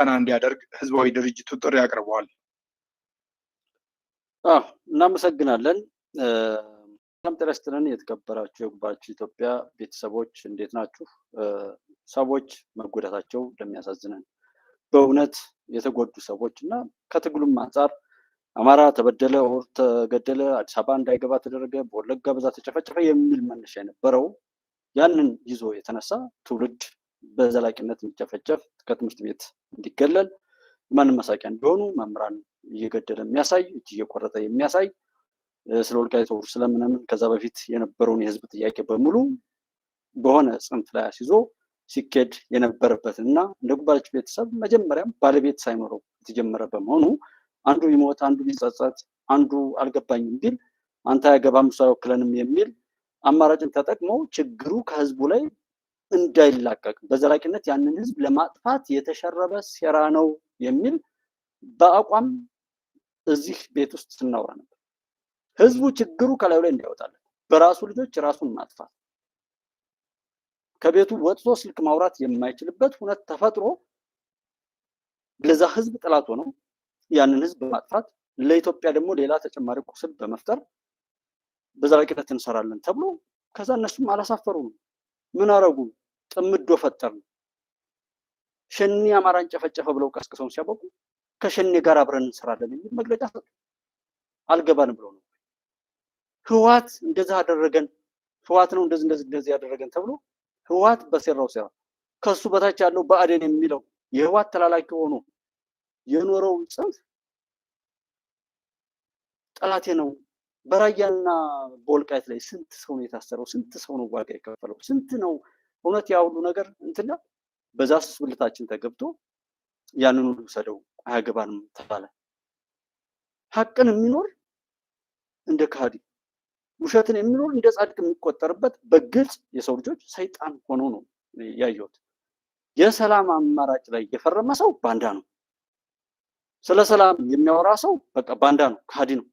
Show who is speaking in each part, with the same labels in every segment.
Speaker 1: ቀና እንዲያደርግ ህዝባዊ ድርጅቱ ጥሪ አቅርበዋል።
Speaker 2: እናመሰግናለን። ሰላም ጤና ይስጥልን። የተከበራችሁ የጉባኤያችሁ ኢትዮጵያ ቤተሰቦች እንዴት ናችሁ? ሰዎች መጎዳታቸው እንደሚያሳዝነን በእውነት የተጎዱ ሰዎች እና ከትግሉም አንጻር አማራ ተበደለ፣ ኦር ተገደለ፣ አዲስ አበባ እንዳይገባ ተደረገ፣ በወለጋ በዛ ተጨፈጨፈ የሚል መነሻ የነበረው ያንን ይዞ የተነሳ ትውልድ በዘላቂነት የሚጨፈጨፍ ከትምህርት ቤት እንዲገለል ማንም መሳቂያ እንዲሆኑ መምህራን እየገደለ የሚያሳይ እጅ እየቆረጠ የሚያሳይ ስለ ወልቃይት ወር ስለምናምን ከዛ በፊት የነበረውን የህዝብ ጥያቄ በሙሉ በሆነ ጽንፍ ላይ አስይዞ ሲኬድ የነበረበት እና እንደ ጉባኤያችሁ ቤተሰብ መጀመሪያም ባለቤት ሳይኖረው የተጀመረ በመሆኑ አንዱ ይሞት፣ አንዱ ቢጸጸት፣ አንዱ አልገባኝም ቢል አንተ አያገባም እሱ አይወክለንም የሚል አማራጭን ተጠቅሞ ችግሩ ከህዝቡ ላይ እንዳይላቀቅ በዘላቂነት ያንን ህዝብ ለማጥፋት የተሸረበ ሴራ ነው የሚል በአቋም እዚህ ቤት ውስጥ ስናወራ ነበር። ህዝቡ ችግሩ ከላዩ ላይ እንዳይወጣለት በራሱ ልጆች ራሱን ማጥፋት ከቤቱ ወጥቶ ስልክ ማውራት የማይችልበት ሁኔታ ተፈጥሮ ለዛ ህዝብ ጠላት ሆኖ ያንን ህዝብ በማጥፋት ለኢትዮጵያ ደግሞ ሌላ ተጨማሪ ቁስል በመፍጠር በዘላቂነት እንሰራለን ተብሎ ከዛ እነሱም አላሳፈሩም። ምን አረጉ? ጥምዶ ፈጠሩ። ሸኔ አማራን ጨፈጨፈ ብለው ቀስቅሰውን ሲያበቁ ከሸኔ ጋር አብረን እንሰራለን የሚል መግለጫ ሰጡ። አልገባንም ብለው ነው። ህወሓት እንደዛ አደረገን፣ ህወሓት ነው እንደዚህ ያደረገን ተብሎ ህወሓት በሰራው ሴራ ከሱ በታች ያለው ብአዴን የሚለው የህወሓት ተላላኪ ሆኖ የኖረው ጽንፍ ጠላቴ ነው። በራያና በወልቃይት ላይ ስንት ሰው ነው የታሰረው? ስንት ሰው ነው ዋጋ የከፈለው? ስንት ነው እውነት ያ ሁሉ ነገር እንትና በዛ ስብልታችን ተገብቶ ያንን ሁሉ ሰደው አያገባንም ተባለ። ሀቅን የሚኖር እንደ ካዲ፣ ውሸትን የሚኖር እንደ ጻድቅ የሚቆጠርበት በግልጽ የሰው ልጆች ሰይጣን ሆኖ ነው ያየሁት። የሰላም አማራጭ ላይ የፈረመ ሰው ባንዳ ነው። ስለ ሰላም የሚያወራ ሰው በቃ ባንዳ ነው፣ ካዲ ነው።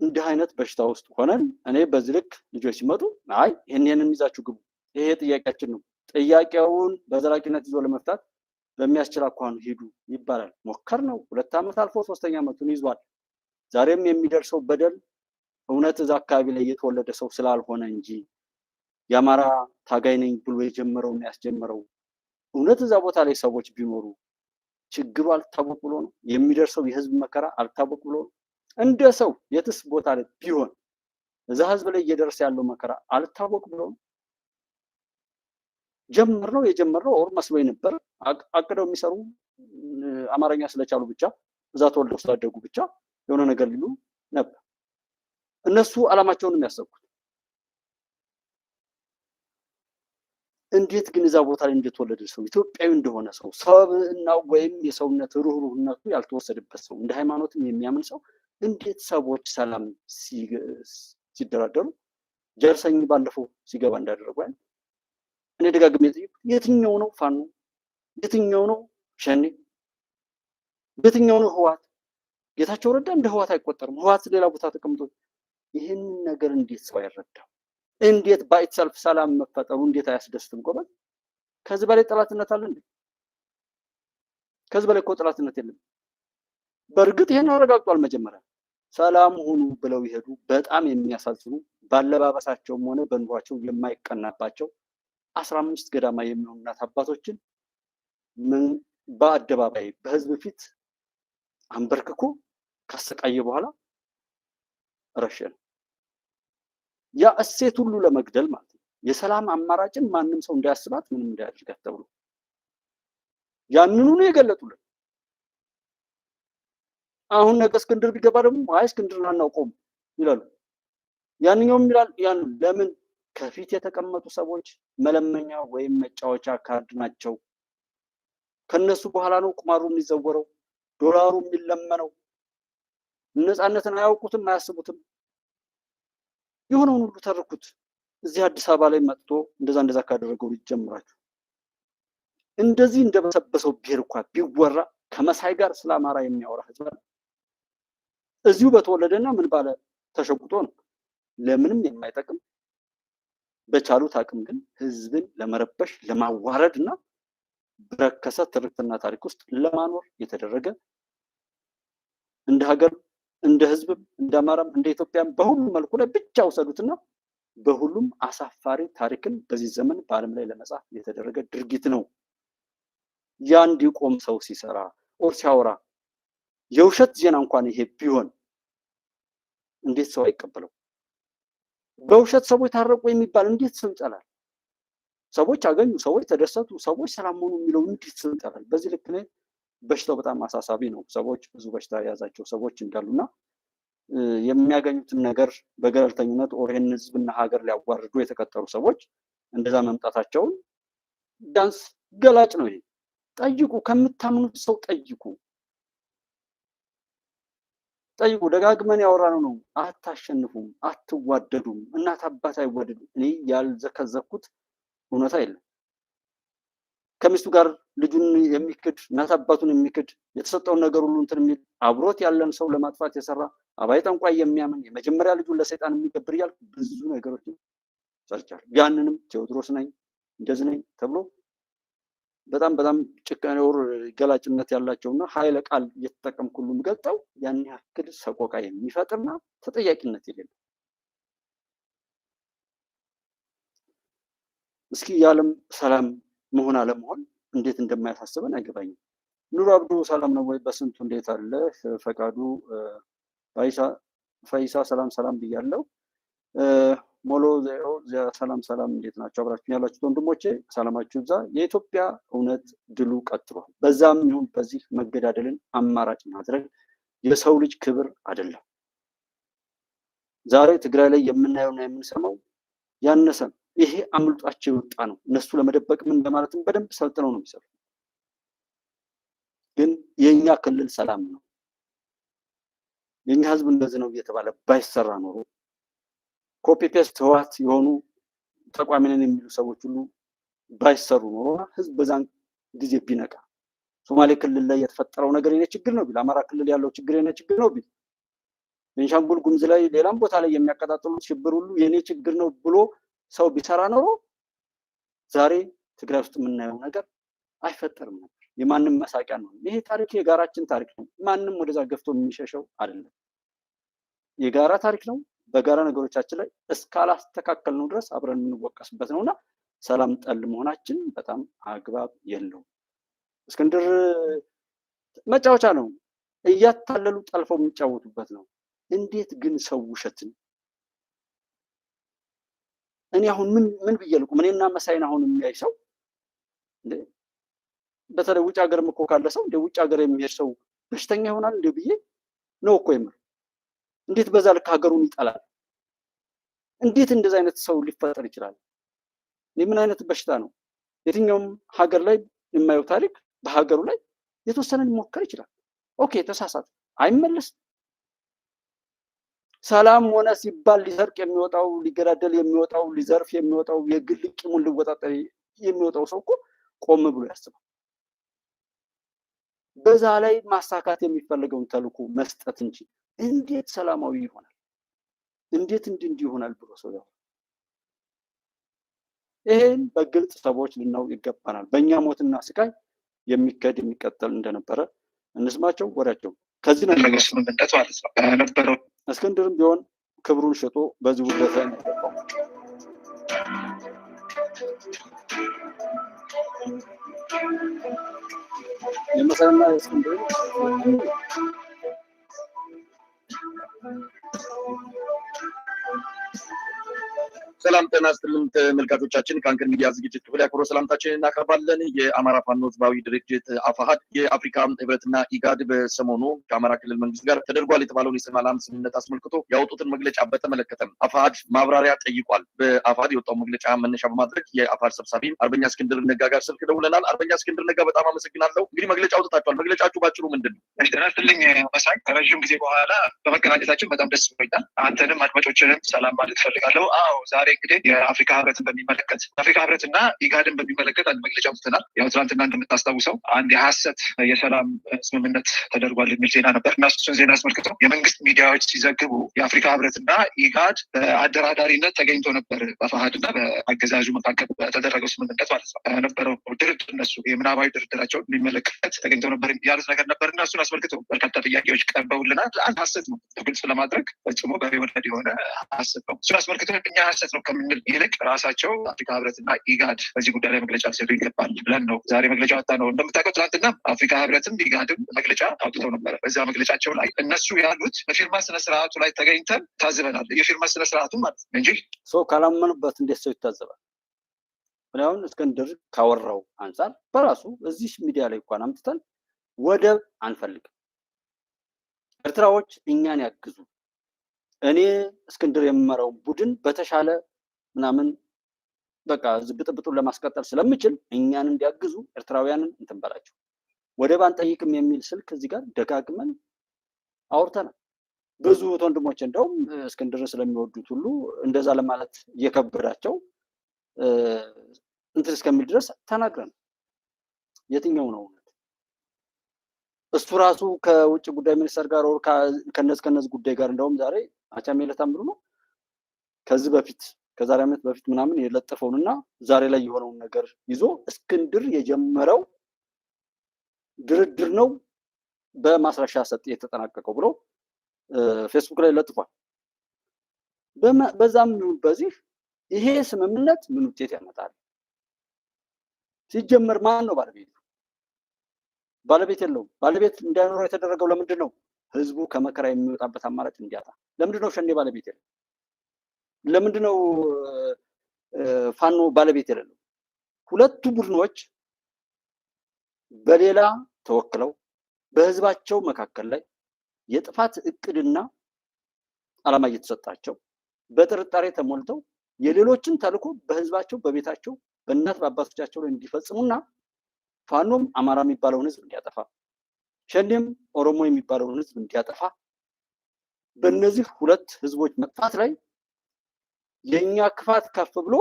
Speaker 2: እንዲህ አይነት በሽታ ውስጥ ሆነን እኔ በዚህ ልክ ልጆች ሲመጡ አይ ይሄንን ይዛችሁ ግቡ፣ ይሄ ጥያቄያችን ነው፣ ጥያቄውን በዘላቂነት ይዞ ለመፍታት በሚያስችል አኳኋን ሂዱ ይባላል። ሞከር ነው 2 ዓመት አልፎ 3ኛ ዓመቱን ይዟል። ዛሬም የሚደርሰው በደል እውነት እዛ አካባቢ ላይ የተወለደ ሰው ስላልሆነ እንጂ የአማራ ታጋይ ነኝ ብሎ የጀመረውና ያስጀመረው እውነት እዛ ቦታ ላይ ሰዎች ቢኖሩ ችግሩ አልታወቅ ብሎ ነው የሚደርሰው የህዝብ መከራ አልታወቅ ብሎ ነው። እንደ ሰው የትስ ቦታ ላይ ቢሆን እዛ ህዝብ ላይ እየደረሰ ያለው መከራ አልታወቅ ብሎ ነው። የጀመርነው ኦር መስሎኝ ነበር። አቅደው የሚሰሩ አማርኛ ስለቻሉ ብቻ እዛ ተወልደው ስላደጉ ብቻ የሆነ ነገር ሊሉ ነበር። እነሱ አላማቸውን የሚያሰቡት እንዴት ግን እዛ ቦታ ላይ እንደተወለደ ሰው ኢትዮጵያዊ እንደሆነ ሰው ሰብእና ወይም የሰውነት ሩህሩህነቱ ያልተወሰደበት ሰው እንደ ሃይማኖትም የሚያምን ሰው እንዴት ሰዎች ሰላም ሲደራደሩ ጀርሰኝ ባለፈው ሲገባ እንዳደረጉ አይደል? እኔ ደጋግሜ ጠይቁት፣ የትኛው ነው ፋኖ? የትኛው ነው ሸኔ? የትኛው ነው ህወሓት? ጌታቸው ረዳ እንደ ህወሓት አይቆጠርም። ህወሓት ሌላ ቦታ ተቀምጦ ይህን ነገር እንዴት ሰው አይረዳም? እንዴት ባይትሰልፍ ሰላም መፈጠሩ እንዴት አያስደስትም? ጎበዝ፣ ከዚህ በላይ ጠላትነት አለ እንዴ? ከዚህ በላይ እኮ ጠላትነት የለም። በእርግጥ ይሄን አረጋግጧል። መጀመሪያ ሰላም ሁኑ ብለው ይሄዱ በጣም የሚያሳዝኑ ባለባበሳቸውም ሆነ በኑሯቸው የማይቀናባቸው 15 ገዳማ የሚሆኑ እናት አባቶችን በአደባባይ በህዝብ ፊት አንበርክኮ ካሰቃየ በኋላ ረሸነ። ያ እሴት ሁሉ ለመግደል ማለት ነው። የሰላም አማራጭን ማንም ሰው እንዳያስባት ምንም እንዳያደርጋት ተብሎ ያንኑ ነው የገለጡልን። አሁን ነገ እስክንድር ቢገባ ደግሞ አይ እስክንድርን አናውቀውም ይላሉ። ያንኛውም ይላል። ያን ለምን ከፊት የተቀመጡ ሰዎች መለመኛ ወይም መጫወቻ ካርድ ናቸው። ከነሱ በኋላ ነው ቁማሩ የሚዘወረው፣ ዶላሩ የሚለመነው። ነፃነትን አያውቁትም፣ አያስቡትም። የሆነውን ሁሉ ተርኩት። እዚህ አዲስ አበባ ላይ መጥቶ እንደዛ ካደረገው ሊጀምራችሁ እንደዚህ እንደበሰበሰው ብሔር እንኳን ቢወራ ከመሳይ ጋር ስለ አማራ የሚያወራ ህዝብ እዚሁ በተወለደና ምን ባለ ተሸጉጦ ነው። ለምንም የማይጠቅም በቻሉት አቅም ግን ህዝብን ለመረበሽ ለማዋረድ እና በረከሰ ትርክትና ታሪክ ውስጥ ለማኖር የተደረገ እንደ ሀገር እንደ ህዝብ እንደ አማራም እንደ ኢትዮጵያም በሁሉም መልኩ ላይ ብቻ ወሰዱትና በሁሉም አሳፋሪ ታሪክን በዚህ ዘመን በዓለም ላይ ለመጻፍ የተደረገ ድርጊት ነው። ያ እንዲቆም ሰው ሲሰራ ኦር ሲያወራ የውሸት ዜና እንኳን ይሄ ቢሆን እንዴት ሰው አይቀበለው? በውሸት ሰዎች ታረቁ የሚባል እንዴት ሰው ይጠላል? ሰዎች አገኙ፣ ሰዎች ተደሰቱ፣ ሰዎች ሰላም ሆኑ የሚለው እንዴት ሰው ይጠላል? በዚህ ልክ ነው በሽታው በጣም አሳሳቢ ነው። ሰዎች ብዙ በሽታ የያዛቸው ሰዎች እንዳሉና የሚያገኙትን ነገር በገለልተኝነት ኦር ይህን ህዝብና ሀገር ሊያዋርዱ የተቀጠሩ ሰዎች እንደዛ መምጣታቸውን ዳንስ ገላጭ ነው። ይሄ ጠይቁ፣ ከምታምኑት ሰው ጠይቁ። ደጋግመን ያወራነው ነው። አታሸንፉም፣ አትዋደዱም፣ እናት አባት አይዋደዱም። እኔ ያልዘከዘኩት እውነታ የለም። ከሚስቱ ጋር ልጁን የሚክድ እናት አባቱን የሚክድ የተሰጠውን ነገር ሁሉ እንትን የሚል አብሮት ያለን ሰው ለማጥፋት የሰራ አባይ ጠንቋይ የሚያምን የመጀመሪያ ልጁን ለሰይጣን የሚገብር እያልኩ ብዙ ነገሮችን ሰርቻለሁ። ያንንም ቴዎድሮስ ነኝ እንደዚህ ነኝ ተብሎ በጣም ጭካኔ ወር ገላጭነት ያላቸውና ኃይለ ቃል እየተጠቀምኩ ሁሉ የምገልጠው ያን ያክል ሰቆቃ የሚፈጥርና ተጠያቂነት የሌለው እስኪ የዓለም ሰላም መሆን አለመሆን እንዴት እንደማያሳስበን አይገባኝም። ኑሮ አብዱ ሰላም ነው ወይ? በስንቱ እንዴት አለ? ፈቃዱ ፈይሳ ሰላም ብያለሁ። ሞሎ ሰላም እንዴት ናቸው? አብራችሁ ያላችሁት ወንድሞቼ ሰላማችሁ ይብዛ። የኢትዮጵያ እውነት ድሉ ቀጥሏል። በዛም ይሁን በዚህ መገዳደልን አማራጭ ማድረግ የሰው ልጅ ክብር አይደለም። ዛሬ ትግራይ ላይ የምናየውና የምንሰማው ያነሰ ይሄ አምልጧቸው የወጣ ነው። እነሱ ለመደበቅ ምን በማለትም በደንብ ሰልጥነው ነው የሚሰሩት። ግን የኛ ክልል ሰላም ነው፣ የኛ ህዝብ እንደዚህ ነው እየተባለ ባይሰራ ኖሮ ኮፒ ፔስት ህወሓት የሆኑ ተቋሚ ነን የሚሉ ሰዎች ሁሉ ባይሰሩ ኖሮ ህዝብ በዛን ጊዜ ቢነቃ፣ ሶማሌ ክልል ላይ የተፈጠረው ነገር የኔ ችግር ነው ቢል፣ አማራ ክልል ያለው ችግር የኔ ችግር ነው ቢል፣ ቤንሻንጉል ጉሙዝ ላይ ሌላም ቦታ ላይ የሚያቀጣጥሉት ሽብር ሁሉ የኔ ችግር ነው ብሎ ሰው ቢሰራ ኖሮ ዛሬ ትግራይ ውስጥ የምናየው ነገር አይፈጠርም ነበር። የማንም መሳቂያ ነው። ይሄ ታሪክ የጋራችን ታሪክ ነው። ማንም ወደዛ ገፍቶ የሚሸሸው አይደለም። የጋራ ታሪክ ነው። በጋራ ነገሮቻችን ላይ እስካላስተካከልነው ድረስ አብረን የምንወቀስበት ነውና ሰላም ጠል መሆናችን በጣም አግባብ የለውም። እስክንድር መጫወቻ ነው፣ እያታለሉ ጠልፈው የሚጫወቱበት ነው። እንዴት ግን ሰው ውሸትን እኔ አሁን ምን ብዬ ልቁም? እኔና መሳይን አሁን የሚያይ ሰው በተለይ ውጭ ሀገርም እኮ ካለ ሰው እንደ ውጭ ሀገር የሚሄድ ሰው በሽተኛ ይሆናል እንደ ብዬ ነው እኮ የምር። እንዴት በዛ ልክ ሀገሩን ይጠላል? እንዴት እንደዛ አይነት ሰው ሊፈጠር ይችላል? ምን አይነት በሽታ ነው? የትኛውም ሀገር ላይ የማየው ታሪክ በሀገሩ ላይ የተወሰነ ሊሞከር ይችላል። ኦኬ ተሳሳተ፣ አይመለስም። ሰላም ሆነ ሲባል ሊሰርቅ የሚወጣው ሊገዳደል የሚወጣው ሊዘርፍ የሚወጣው የግል ቂሙን ሊወጣጠር የሚወጣው ሰው እኮ ቆም ብሎ ያስባል። በዛ ላይ ማሳካት የሚፈልገውን ተልዕኮ መስጠት እንጂ እንዴት ሰላማዊ ይሆናል? እንዴት እንዲህ ይሆናል ብሎ ሰው ያው ይሄን በግልጽ ሰዎች ልናውቅ ይገባናል። በእኛ ሞትና ስቃይ የሚቀጥል እንደነበረ እንስማቸው ወሬያቸው። ከዚህ ነው
Speaker 1: ስምምነት ማለት ነው ነበረው።
Speaker 2: እስክንድርም ቢሆን ክብሩን ሽጦ በዚህ ውደት ላይ ተጠቀሙ። የመሰለና እስክንድር
Speaker 3: ሰላም ጤና ይስጥልን ተመልካቾቻችን፣ ከአንከር ሚዲያ ዝግጅት ክፍል ያክብሮ ሰላምታችንን እናቀርባለን። የአማራ ፋኖ ህዝባዊ ድርጅት አፋሕድ የአፍሪካ ህብረትና ኢጋድ በሰሞኑ ከአማራ ክልል መንግስት ጋር ተደርጓል የተባለውን የሰላም ስምምነት አስመልክቶ ያወጡትን መግለጫ በተመለከተ አፋሕድ ማብራሪያ ጠይቋል። በአፋሕድ የወጣው መግለጫ መነሻ በማድረግ የአፋሕድ ሰብሳቢ አርበኛ እስክንድር ነጋ ጋር ስልክ ደውለናል። አርበኛ እስክንድር ነጋ በጣም አመሰግናለሁ። እንግዲህ መግለጫ አውጥታችኋል። መግለጫችሁ ባጭሩ ምንድን ነው?
Speaker 1: ጤና ይስጥልኝ መሳይ፣ ከረዥም ጊዜ በኋላ በመገናኘታችን በጣም ደስ ብሎኛል። አንተንም አድማጮችንም ሰላም ማለት ፈልጋለሁ። አዎ ዛሬ ዛሬ እንግዲህ የአፍሪካ ህብረትን በሚመለከት አፍሪካ ህብረትና ኢጋድን በሚመለከት አንድ መግለጫ አውጥተናል። ያው ትናንትና እንደምታስታውሰው አንድ የሀሰት የሰላም ስምምነት ተደርጓል የሚል ዜና ነበር እና እሱን ዜና አስመልክቶ የመንግስት ሚዲያዎች ሲዘግቡ የአፍሪካ ህብረትና ኢጋድ በአደራዳሪነት ተገኝቶ ነበር በአፋሕድና በአገዛዡ መካከል በተደረገው ስምምነት ማለት ነው ነበረው ድርድር እነሱ የምናባዊ ድርድራቸውን የሚመለከት ተገኝተው ነበር ያሉት ነገር ነበር እና እሱን አስመልክቶ በርካታ ጥያቄዎች ቀርበውልናል። አንድ ሀሰት ነው ግልጽ ለማድረግ ፈጽሞ በወለድ የሆነ ሀሰት ነው። እሱን አስመልክቶ እኛ ሀሰት ነው ከምንል ይልቅ ራሳቸው አፍሪካ ህብረትና ኢጋድ በዚህ ጉዳይ ላይ መግለጫ ሊሰጡ ይገባል ብለን ነው ዛሬ መግለጫ ወጣ ነው። እንደምታውቀው ትናንትና አፍሪካ ህብረትም ኢጋድም መግለጫ አውጥተው ነበረ። በዛ መግለጫቸው ላይ እነሱ ያሉት በፊርማ ስነስርዓቱ ላይ ተገኝተን ታዝበናል። የፊርማ ስነስርዓቱ ማለት ነው እንጂ
Speaker 2: ሰው ካላመኑበት እንዴት ሰው ይታዘባል? አሁን እስክንድር ካወራው አንፃር በራሱ እዚህ ሚዲያ ላይ እንኳን አምጥተን ወደብ አንፈልግም፣ ኤርትራዎች እኛን ያግዙ፣ እኔ እስክንድር የምመራው ቡድን በተሻለ ምናምን በቃ ብጥብጡን ለማስቀጠል ስለምችል እኛን እንዲያግዙ ኤርትራውያንን እንትን በላቸው፣ ወደብ አንጠይቅም የሚል ስልክ እዚህ ጋር ደጋግመን አውርተናል። ብዙ ወንድሞች እንደውም እስክንድርን ስለሚወዱት ሁሉ እንደዛ ለማለት እየከበዳቸው እንትን እስከሚል ድረስ ተናግረን የትኛው ነው እውነት? እሱ ራሱ ከውጭ ጉዳይ ሚኒስተር ጋር ወር ከነዚህ ጉዳይ ጋር እንደውም ዛሬ አቻሜለ ታምሩ ነው ከዚህ በፊት ከዛሬ ዓመት በፊት ምናምን የለጠፈውንና ዛሬ ላይ የሆነውን ነገር ይዞ እስክንድር የጀመረው ድርድር ነው በማስረሻ ሰጥ የተጠናቀቀው ብሎ ፌስቡክ ላይ ለጥፏል። በዛም በዚህ ይሄ ስምምነት ምን ውጤት ያመጣል? ሲጀመር ማን ነው ባለቤቱ? ባለቤት የለውም። ባለቤት እንዳይኖረው የተደረገው ለምንድን ነው? ህዝቡ ከመከራ የሚወጣበት አማራጭ እንዲያጣ። ለምንድን ነው ሸኔ ባለቤት የለው? ለምንድን ነው ፋኖ ባለቤት የሌለው? ሁለቱ ቡድኖች በሌላ ተወክለው በህዝባቸው መካከል ላይ የጥፋት እቅድና ዓላማ እየተሰጣቸው በጥርጣሬ ተሞልተው የሌሎችን ተልዕኮ በህዝባቸው በቤታቸው በእናት በአባቶቻቸው ላይ እንዲፈጽሙና ፋኖም አማራ የሚባለውን ህዝብ እንዲያጠፋ ሸኔም ኦሮሞ የሚባለውን ህዝብ እንዲያጠፋ በእነዚህ ሁለት ህዝቦች መጥፋት ላይ የኛ ክፋት ከፍ ብሎ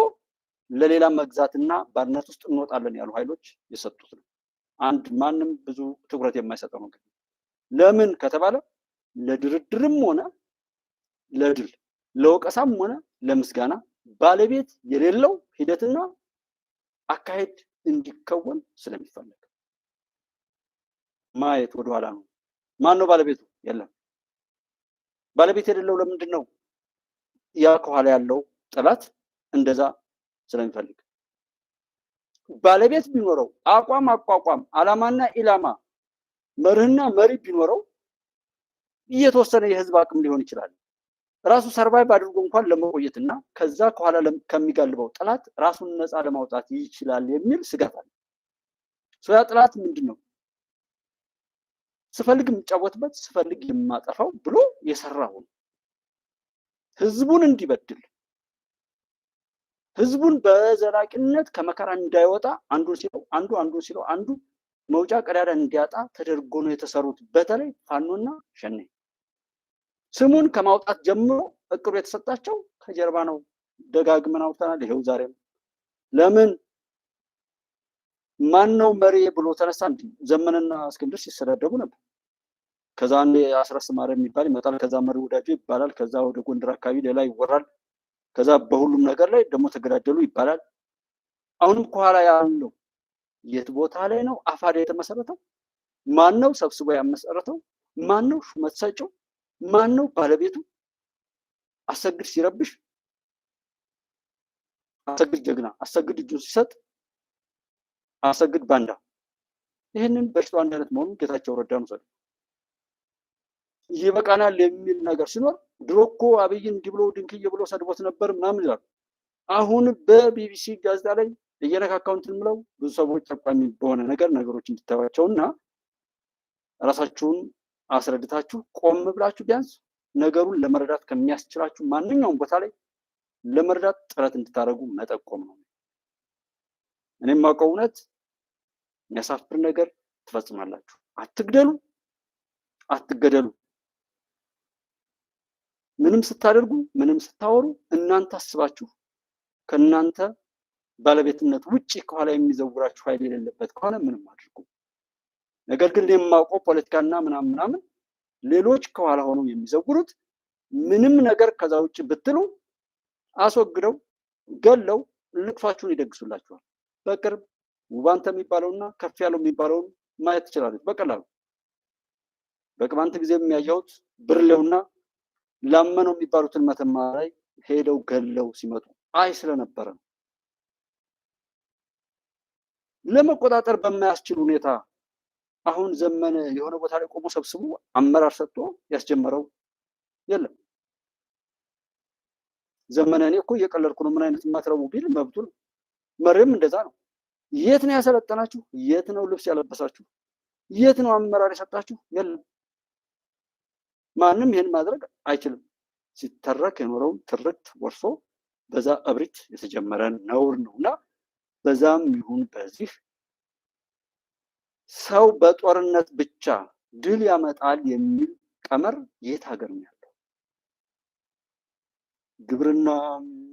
Speaker 2: ለሌላ መግዛትና ባርነት ውስጥ እንወጣለን ያሉ ኃይሎች የሰጡት ነው። አንድ ማንም ብዙ ትኩረት የማይሰጠው ነው። ለምን ከተባለ ለድርድርም ሆነ ለድል ለወቀሳም ሆነ ለምስጋና ባለቤት የሌለው ሂደትና አካሄድ እንዲከወን ስለሚፈልግ ማየት ወደኋላ ነው። ማን ነው ባለቤቱ? የለም። ባለቤት የሌለው ለምንድን ነው? ያ ከኋላ ያለው ጠላት እንደዛ ስለሚፈልግ። ባለቤት ቢኖረው አቋም ዓላማና ኢላማ መርህና መሪ ቢኖረው እየተወሰነ የህዝብ አቅም ሊሆን ይችላል። ራሱ ሰርቫይቭ አድርጎ እንኳን ለመቆየትና ከዛ ከኋላ ከሚጋልበው ጠላት ራሱን ነፃ ለማውጣት ይችላል የሚል ስጋት አለ። ያ ጠላት ምንድነው? ስፈልግ የምጫወትበት ስፈልግ የማጠፋው ብሎ የሰራው ህዝቡን እንዲበድል ህዝቡን በዘላቂነት ከመከራ እንዳይወጣ አንዱን ሲለው አንዱ መውጫ ቀዳዳ እንዲያጣ ተደርጎ ነው የተሰሩት። በተለይ ፋኖና ሸኔ ስሙን ከማውጣት ጀምሮ እቅዱ የተሰጣቸው ከጀርባ ነው። ደጋግመን አውርተናል። ይሄው ዛሬም ለምን ማን ነው መሪ ብሎ ተነሳ። ዘመንና እስክንድር ሲሰዳደቡ ነበር። ከዛ አንዴ አስረስ ማርያም የሚባል ይመጣል። ከዛ መሪ ወዳጁ ይባላል። ከዛ ወደ ጎንደር አካባቢ ሌላ ይወራል። ከዛ በሁሉም ነገር ላይ ደግሞ ተገዳደሉ ይባላል። አሁንም ከኋላ ያለው የት ቦታ ላይ ነው አፋሕድ የተመሰረተው? ማን ነው ሰብስቦ ያመሰረተው? ማን ነው ሹመት ሰጪው? ማን ነው ባለቤቱ? አሰግድ ሲረብሽ አሰግድ ጀግና፣ አሰግድ እጁን ሲሰጥ አሰግድ ባንዳ። ይህንን በሽታው አንድ አይነት መሆኑን ጌታቸው ረዳ ነው። ይበቃናል የሚል ነገር ሲኖር ድሮ እኮ አብይን እንዲህ ብሎ ድንክዬ ብሎ ሰድቦት ነበር ምናምን ይላሉ። አሁን በቢቢሲ ጋዜጣ ላይ እየነካካው እንትን ብለው ብዙ ሰዎች ጠቋሚ በሆነ ነገር ነገሮች እንድታዩዋቸውና ራሳችሁን አስረድታችሁ ቆም ብላችሁ ቢያንስ ነገሩን ለመረዳት ከሚያስችላችሁ ማንኛውም ቦታ ላይ ለመረዳት ጥረት እንድታደርጉ መጠቆም ነው። እኔም የማውቀው እውነት የሚያሳፍር ነገር ትፈጽማላችሁ። አትግደሉ፣ አትገደሉ። ምንም ስታደርጉ ምንም ስታወሩ እናንተ አስባችሁ ከእናንተ ባለቤትነት ውጪ ከኋላ የሚዘውራችሁ ኃይል የሌለበት ከሆነ ምንም አድርጉ። ነገር ግን የማውቀው ፖለቲካና ምናምን ሌሎች ከኋላ ሆነው የሚዘውሩት ምንም ነገር ከዛ ውጭ ብትሉ አስወግደው ገለው ልቅሷችሁን ይደግሱላችኋል። በቅርብ ውባንተ የሚባለውና ከፍ ያለው የሚባለውን ማየት ትችላለች በቀላሉ። በቅማንት ጊዜ የሚያየሁት ብርሌውና ላመነው የሚባሉትን መተማ ላይ ሄደው ገለው ሲመጡ አይ ስለነበረ ነው። ለመቆጣጠር በማያስችል ሁኔታ አሁን ዘመነ የሆነ ቦታ ላይ ቆሞ ሰብስቡ አመራር ሰጥቶ ያስጀመረው የለም። ዘመነ እኔ እኮ እየቀለድኩ ነው ምን አይነት ማትረቡ ቢል መብቱ ነው። መሪም እንደዛ ነው። የት ነው ያሰለጠናችሁ? የት ነው ልብስ ያለበሳችሁ? የት ነው አመራር የሰጣችሁ? የለም። ማንም ይሄን ማድረግ አይችልም። ሲተረክ የኖረውን ትርክት ወርሶ በዛ እብሪት የተጀመረ ነውር ነውና በዛም ይሁን በዚህ ሰው በጦርነት ብቻ ድል ያመጣል የሚል ቀመር የት ሀገር ነው ያለው? ግብርና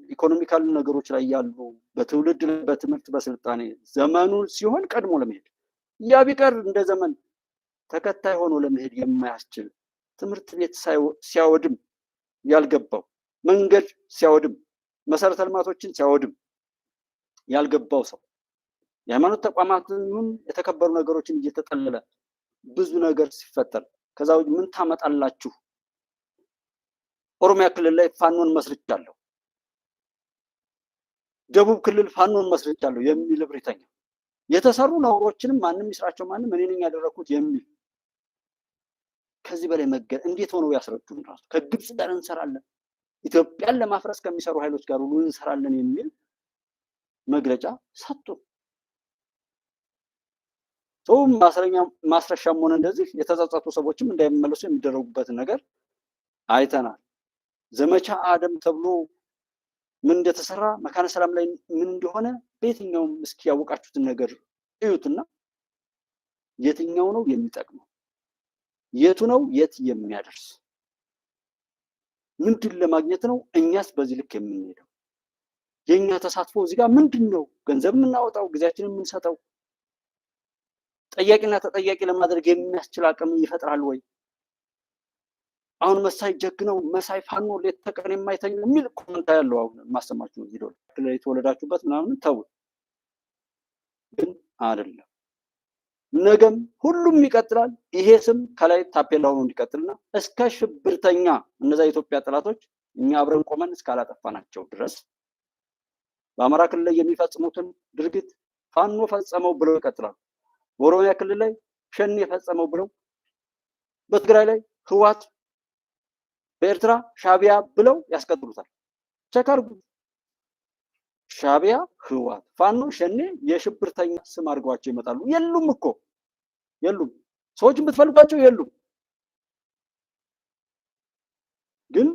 Speaker 2: ኢኮኖሚካል ነገሮች ላይ ያሉ በትውልድ በትምህርት በስልጣኔ ዘመኑ ሲሆን ቀድሞ ለመሄድ ያ ቢቀር እንደ ዘመን ተከታይ ሆኖ ለመሄድ የማያስችል ትምህርት ቤት ሲያወድም ያልገባው መንገድ ሲያወድም መሰረተ ልማቶችን ሲያወድም ያልገባው ሰው የሃይማኖት ተቋማትን የተከበሩ ነገሮችን እየተጠለለ ብዙ ነገር ሲፈጠር ከዛ ምን ታመጣላችሁ? ኦሮሚያ ክልል ላይ ፋኖን መስርቻለሁ፣ ደቡብ ክልል ፋኖን መስርቻለሁ የሚል እብሪተኛ የተሰሩ ነውሮችንም ማንም ይስራቸው ማንም እኔ ነኝ ያደረኩት የሚል ከዚህ በላይ መገር እንዴት ሆነው ያስረዱን? ራሱ ከግብጽ ጋር እንሰራለን፣ ኢትዮጵያን ለማፍረስ ከሚሰሩ ኃይሎች ጋር ሁሉ እንሰራለን የሚል መግለጫ ሰጡ። ሰው ማስረሻም ሆነ እንደዚህ የተጸጸቱ ሰዎችም እንዳይመለሱ የሚደረጉበት ነገር አይተናል። ዘመቻ አደም ተብሎ ምን እንደተሰራ መካነ ሰላም ላይ ምን እንደሆነ በየትኛውም እስኪ ያወቃችሁትን ነገር እዩትና የትኛው ነው የሚጠቅመው? የቱ ነው የት የሚያደርስ? ምንድን ለማግኘት ነው እኛስ በዚህ ልክ የምንሄደው? የኛ ተሳትፎ እዚህ ጋር ምንድነው? ገንዘብ የምናወጣው ጊዜያችንን የምንሰጠው ጠያቂና ተጠያቂ ለማድረግ የሚያስችል አቅም ይፈጥራል ወይ? አሁን መሳይ ጀግነው መሳይ ፋኖ ሌት ተቀን የማይተኝ የሚል ኮሜንት ያለው አሁን ማሰማችሁ ቪዲዮ ላይ የተወለዳችሁበት ምናምን ተው፣ ግን አይደለም። ነገም ሁሉም ይቀጥላል። ይሄ ስም ከላይ ታፔላ ሆኖ እንዲቀጥልና እስከ ሽብርተኛ እነዛ የኢትዮጵያ ጠላቶች እኛ አብረን ቆመን እስካላጠፋናቸው ድረስ በአማራ ክልል ላይ የሚፈጽሙትን ድርጊት ፋኖ ፈጸመው ብለው ይቀጥላሉ። በኦሮሚያ ክልል ላይ ሸኔ የፈጸመው ብለው፣ በትግራይ ላይ ህዋት፣ በኤርትራ ሻቢያ ብለው ያስቀጥሉታል። ቸክ አድርጉ። ሻቢያ፣ ህዋት፣ ፋኖ፣ ሸኔ የሽብርተኛ ስም አድርገዋቸው ይመጣሉ። የሉም እኮ የሉም። ሰዎች የምትፈልጓቸው የሉም። ግን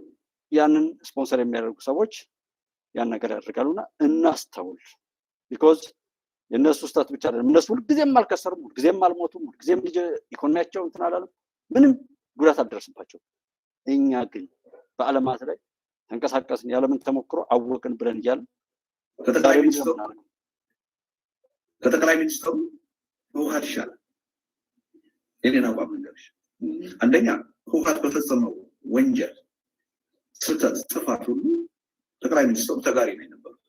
Speaker 2: ያንን ስፖንሰር የሚያደርጉ ሰዎች ያን ነገር ያደርጋሉና እናስተውል። ቢኮዝ የእነሱ ስታት ብቻ አይደለም። እነሱ ሁልጊዜም አልከሰሩም፣ ሁልጊዜም አልሞቱም፣ ሁልጊዜም ልጅ ኢኮኖሚያቸው እንትን አላለም፣ ምንም ጉዳት አልደረስባቸው። እኛ ግን በዓለማት ላይ ተንቀሳቀስን፣ ያለምን ተሞክሮ አወቅን ብለን እያልን
Speaker 3: ከጠቅላይ ሚኒስትሩ ህወሓት ይሻላል። የኔን አቋም ነገርሽ አንደኛ ህወሓት በፈጸመው ወንጀል፣ ስህተት፣ ጥፋት ሁሉ ጠቅላይ ሚኒስትሩ ተጋሪ ነው የነበሩት።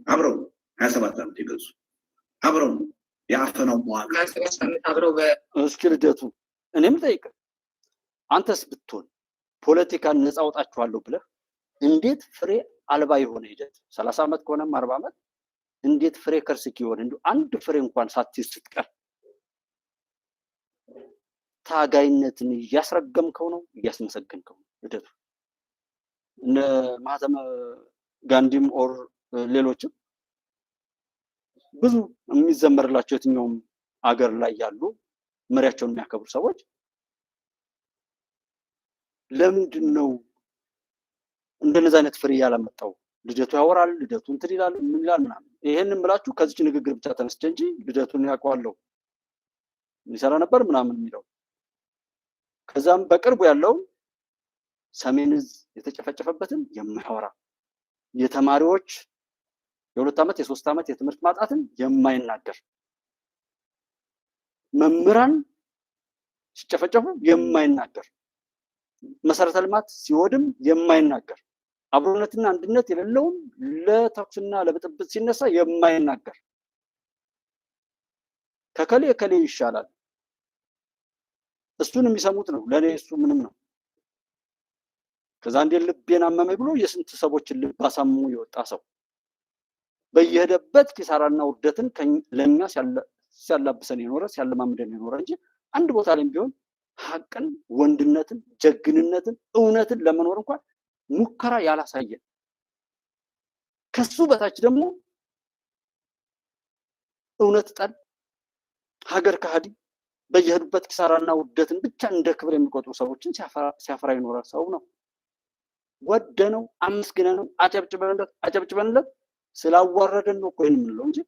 Speaker 3: አብረው 27 ዓመት የገዙ አብረው የአፈናው መዋቅር
Speaker 2: አብረው እስኪ ልደቱ እኔም ጠይቅ አንተስ ብትሆን ፖለቲካን ነፃ አውጣችኋለሁ ብለህ እንዴት ፍሬ አልባ የሆነ ሂደት 30 ዓመት ከሆነም 40 ዓመት እንዴት ፍሬ ከርስኪ ይሆን እንዴ አንድ ፍሬ እንኳን ሳትይዝ ስትቀር ታጋይነትን እያስረገምከው ነው እያስመሰገንከው ነው። ልደቱ እነ ማህተመ ጋንዲም ኦር ሌሎችም ብዙ የሚዘመርላቸው የትኛውም አገር ላይ ያሉ መሪያቸውን የሚያከብሩ ሰዎች ለምንድን ነው እንደነዚህ አይነት ፍሬ ያላመጣው? ልደቱ ያወራል፣ ልደቱ እንትን ይላል፣ ምን ይላል ምናምን። ይሄንን ብላችሁ ከዚች ንግግር ብቻ ተነስቼ እንጂ ልደቱን ያውቀዋለሁ ይሰራ ነበር ምናምን የሚለው ከዛም በቅርቡ ያለው ሰሜን ዕዝ የተጨፈጨፈበትን የማያወራ የተማሪዎች የ2 ዓመት የ3 ዓመት የትምህርት ማጣትን የማይናገር መምህራን ሲጨፈጨፉ የማይናገር መሰረተ ልማት ሲወድም የማይናገር አብሮነትና አንድነት የሌለውን ለተኩስና ለብጥብጥ ሲነሳ የማይናገር ከከሌ ይሻላል እሱን የሚሰሙት ነው። ለኔ እሱ ምንም ነው። ከዛ እንደ ልቤን አመመኝ ብሎ የስንት ሰዎችን ልብ አሳምሞ የወጣ ሰው በየሄደበት ኪሳራና ውርደትን ለኛ ሲያላብሰን የኖረ ሲያለማምደን የኖረ እንጂ አንድ ቦታ ላይ ቢሆን ሀቅን፣ ወንድነትን፣ ጀግንነትን፣ እውነትን ለመኖር እንኳን ሙከራ ያላሳየን ከሱ በታች ደግሞ እውነት ጠል ሀገር ከሃዲ በየሄዱበት ኪሳራና ውርደትን ብቻ እንደ ክብር የሚቆጥሩ ሰዎችን ሲያፈራ የኖረ ሰው ነው። ወደነው አመስግነነው አጨብጭበንለት ስላዋረደን ነው እኮ የምንለው እንጂ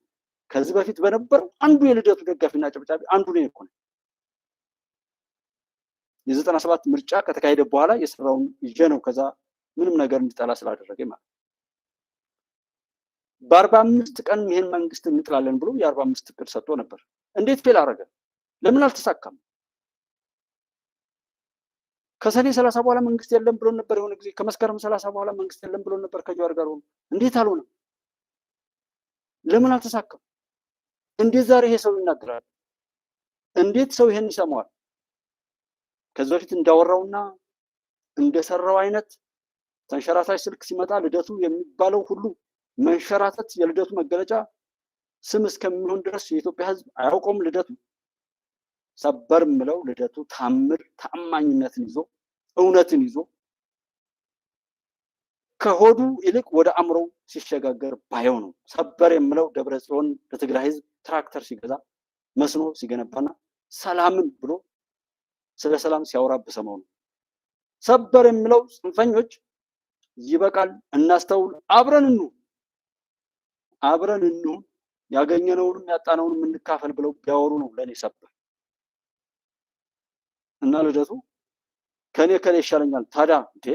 Speaker 2: ከዚህ በፊት በነበረው አንዱ የልደቱ ደጋፊና አጨብጫቢ አንዱ ነው እኮ። የ97 ምርጫ ከተካሄደ በኋላ የሰራውን ይዤ ነው ከዛ ምንም ነገር እንዲጠላ ስላደረገ ማለት በ45 ቀን ይሄን መንግስት እንጥላለን ብሎ የ45 እቅድ ሰጥቶ ነበር። እንዴት ፌል አደረገ? ለምን አልተሳካም? ከሰኔ 30 በኋላ መንግስት የለም ብሎ ነበር የሆነ ጊዜ። ከመስከረም 30 በኋላ መንግስት የለም ብሎ ነበር ከጀዋር ጋር ሆኖ። እንዴት አልሆነም? ለምን አልተሳካም? እንዴት ዛሬ ይሄ ሰው ይናገራል? እንዴት ሰው ይሄን ይሰማዋል? ከዚህ በፊት እንዳወራውና እንደሰራው አይነት ተንሸራታች ስልክ ሲመጣ ልደቱ የሚባለው ሁሉ መንሸራተት የልደቱ መገለጫ ስም እስከሚሆን ድረስ የኢትዮጵያ ሕዝብ አያውቀውም። ልደቱ ሰበር ምለው ልደቱ ታምር ተአማኝነትን ይዞ እውነትን ይዞ ከሆዱ ይልቅ ወደ አእምሮው ሲሸጋገር ባየው ነው። ሰበር የምለው ደብረ ጽዮን ለትግራይ ሕዝብ ትራክተር ሲገዛ መስኖ ሲገነባና ሰላምን ብሎ ስለ ሰላም ሲያወራ በሰማው ነው። ሰበር የምለው ጽንፈኞች ይበቃል፣ እናስተውል፣ አብረን እንሁን ያገኘነውንም ያጣነውንም እንካፈል ብለው ቢያወሩ ነው ለኔ ሰበር። እና ልደቱ ከኔ ይሻለኛል። ታዲያ እንዴ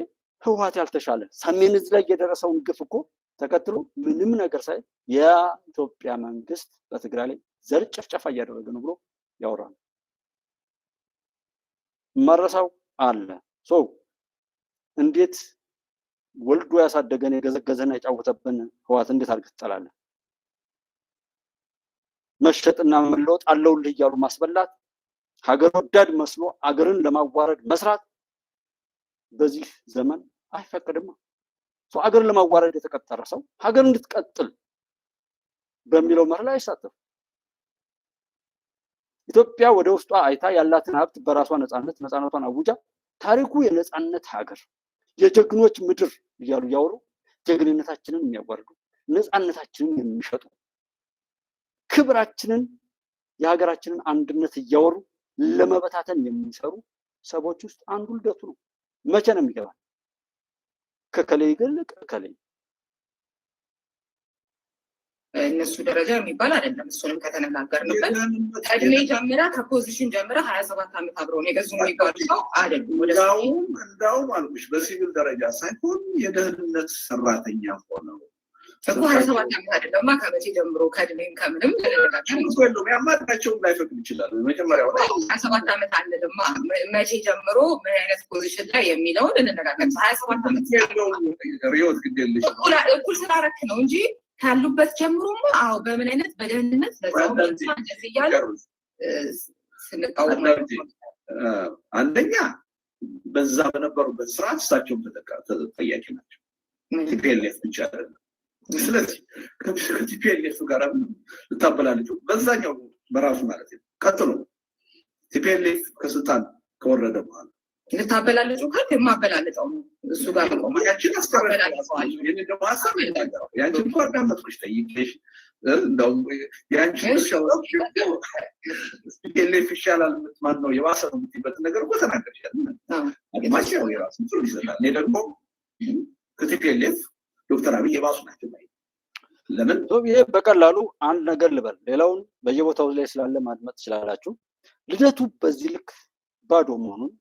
Speaker 2: ህወሓት ያልተሻለ ሰሜን እዝ ላይ የደረሰውን ግፍ እኮ ተከትሎ ምንም ነገር ሳይ የኢትዮጵያ መንግስት በትግራይ ላይ ዘር ጭፍጨፋ እያደረገ ነው ብሎ ያወራል። መረሳው አለ ሰው እንዴት ወልዶ ያሳደገን የገዘገዘና የጫወተብን ህወሓት እንዴት አድርገህ ትጠላለህ? መሸጥና መለወጥ አለውልህ እያሉ ማስበላት ሀገር ወዳድ መስሎ አገርን ለማዋረድ መስራት በዚህ ዘመን አይፈቀድም። ሰው አገርን ለማዋረድ የተቀጠረ ሰው ሀገር እንድትቀጥል በሚለው መርህ ላይ አይሳተፍም። ኢትዮጵያ ወደ ውስጧ አይታ ያላትን ሀብት በራሷ ነፃነቷን አውጃ ታሪኩ የነፃነት ሀገር የጀግኖች ምድር እያሉ እያወሩ ጀግንነታችንን የሚያዋርዱ ነፃነታችንን የሚሸጡ ክብራችንን የሀገራችንን አንድነት እያወሩ ለመበታተን የሚሰሩ ሰዎች ውስጥ አንዱ ልደቱ ነው። መቼ ነው የሚገባ? ከከሌ ይገልቅ ከከሌ
Speaker 4: እነሱ ደረጃ የሚባል አይደለም። እሱንም ከተነጋገርንበት ከእድሜ ጀምራ ከፖዚሽን ጀምራ 27 ዓመት አብረው የገዙ የሚባሉ ሰው አይደለም።
Speaker 5: እንዳውም አልኩሽ በሲቪል ደረጃ ሳይሆን የደህንነት ሰራተኛ ሆነው
Speaker 4: እኮ 27 ዓመት አይደለም። ከመቼ ጀምሮ ከእድሜም ከምንም
Speaker 5: ሁሉም ያማጣቸውም ላይፈቅድ ይችላል። መጀመሪያው
Speaker 4: 27 ዓመት አለማ መቼ ጀምሮ ምን አይነት ፖዚሽን ላይ የሚለውን እንነጋገር። 27 ዓመት
Speaker 5: ሪዮት ግዴለሽ
Speaker 4: እኩል ስላረክ ነው እንጂ ካሉበት ጀምሮማ አዎ በምን አይነት በደህንነት ለዛው እንደዚህ እያለ ስንቃወም
Speaker 5: አንደኛ በዛ በነበሩበት ስርዓት እሳቸውም ተጠያቂ ናቸው። ቲፒኤልኤፍ ብቻ አይደለም። ስለዚህ ከቲፒኤልኤፍ ጋር ልታበላልጩ በዛኛው በራሱ ማለት ነው። ቀጥሎ ቲፒኤልኤፍ ከስልጣን ከወረደ በኋላ
Speaker 4: ልታበላልጩ ካል የማበላልጠው እሱ ጋር ነው።
Speaker 5: ያንቺን አስተባባሪ የኔ ደግሞ ሀሳብ ይናገራል። ያንቺን እኮ አዳመጥኩሽ ጠይቄሽ እንደውም ያንቺን ቲፒኤልኤፍ ይሻላል ማን ነው የባሰ ነው የምትይበት ነገር እኮ ተናገርሻል። አድማጭ ነው የራሱ ምትሉ ይሰጣል። እኔ ደግሞ ከቲፒኤልኤፍ ዶክተር አብይ የባሱ ናቸው። ለምን
Speaker 2: ይሄ በቀላሉ አንድ ነገር ልበል፣ ሌላውን በየቦታው ላይ ስላለ ማድመጥ ትችላላችሁ። ልደቱ በዚህ ልክ ባዶ መሆኑን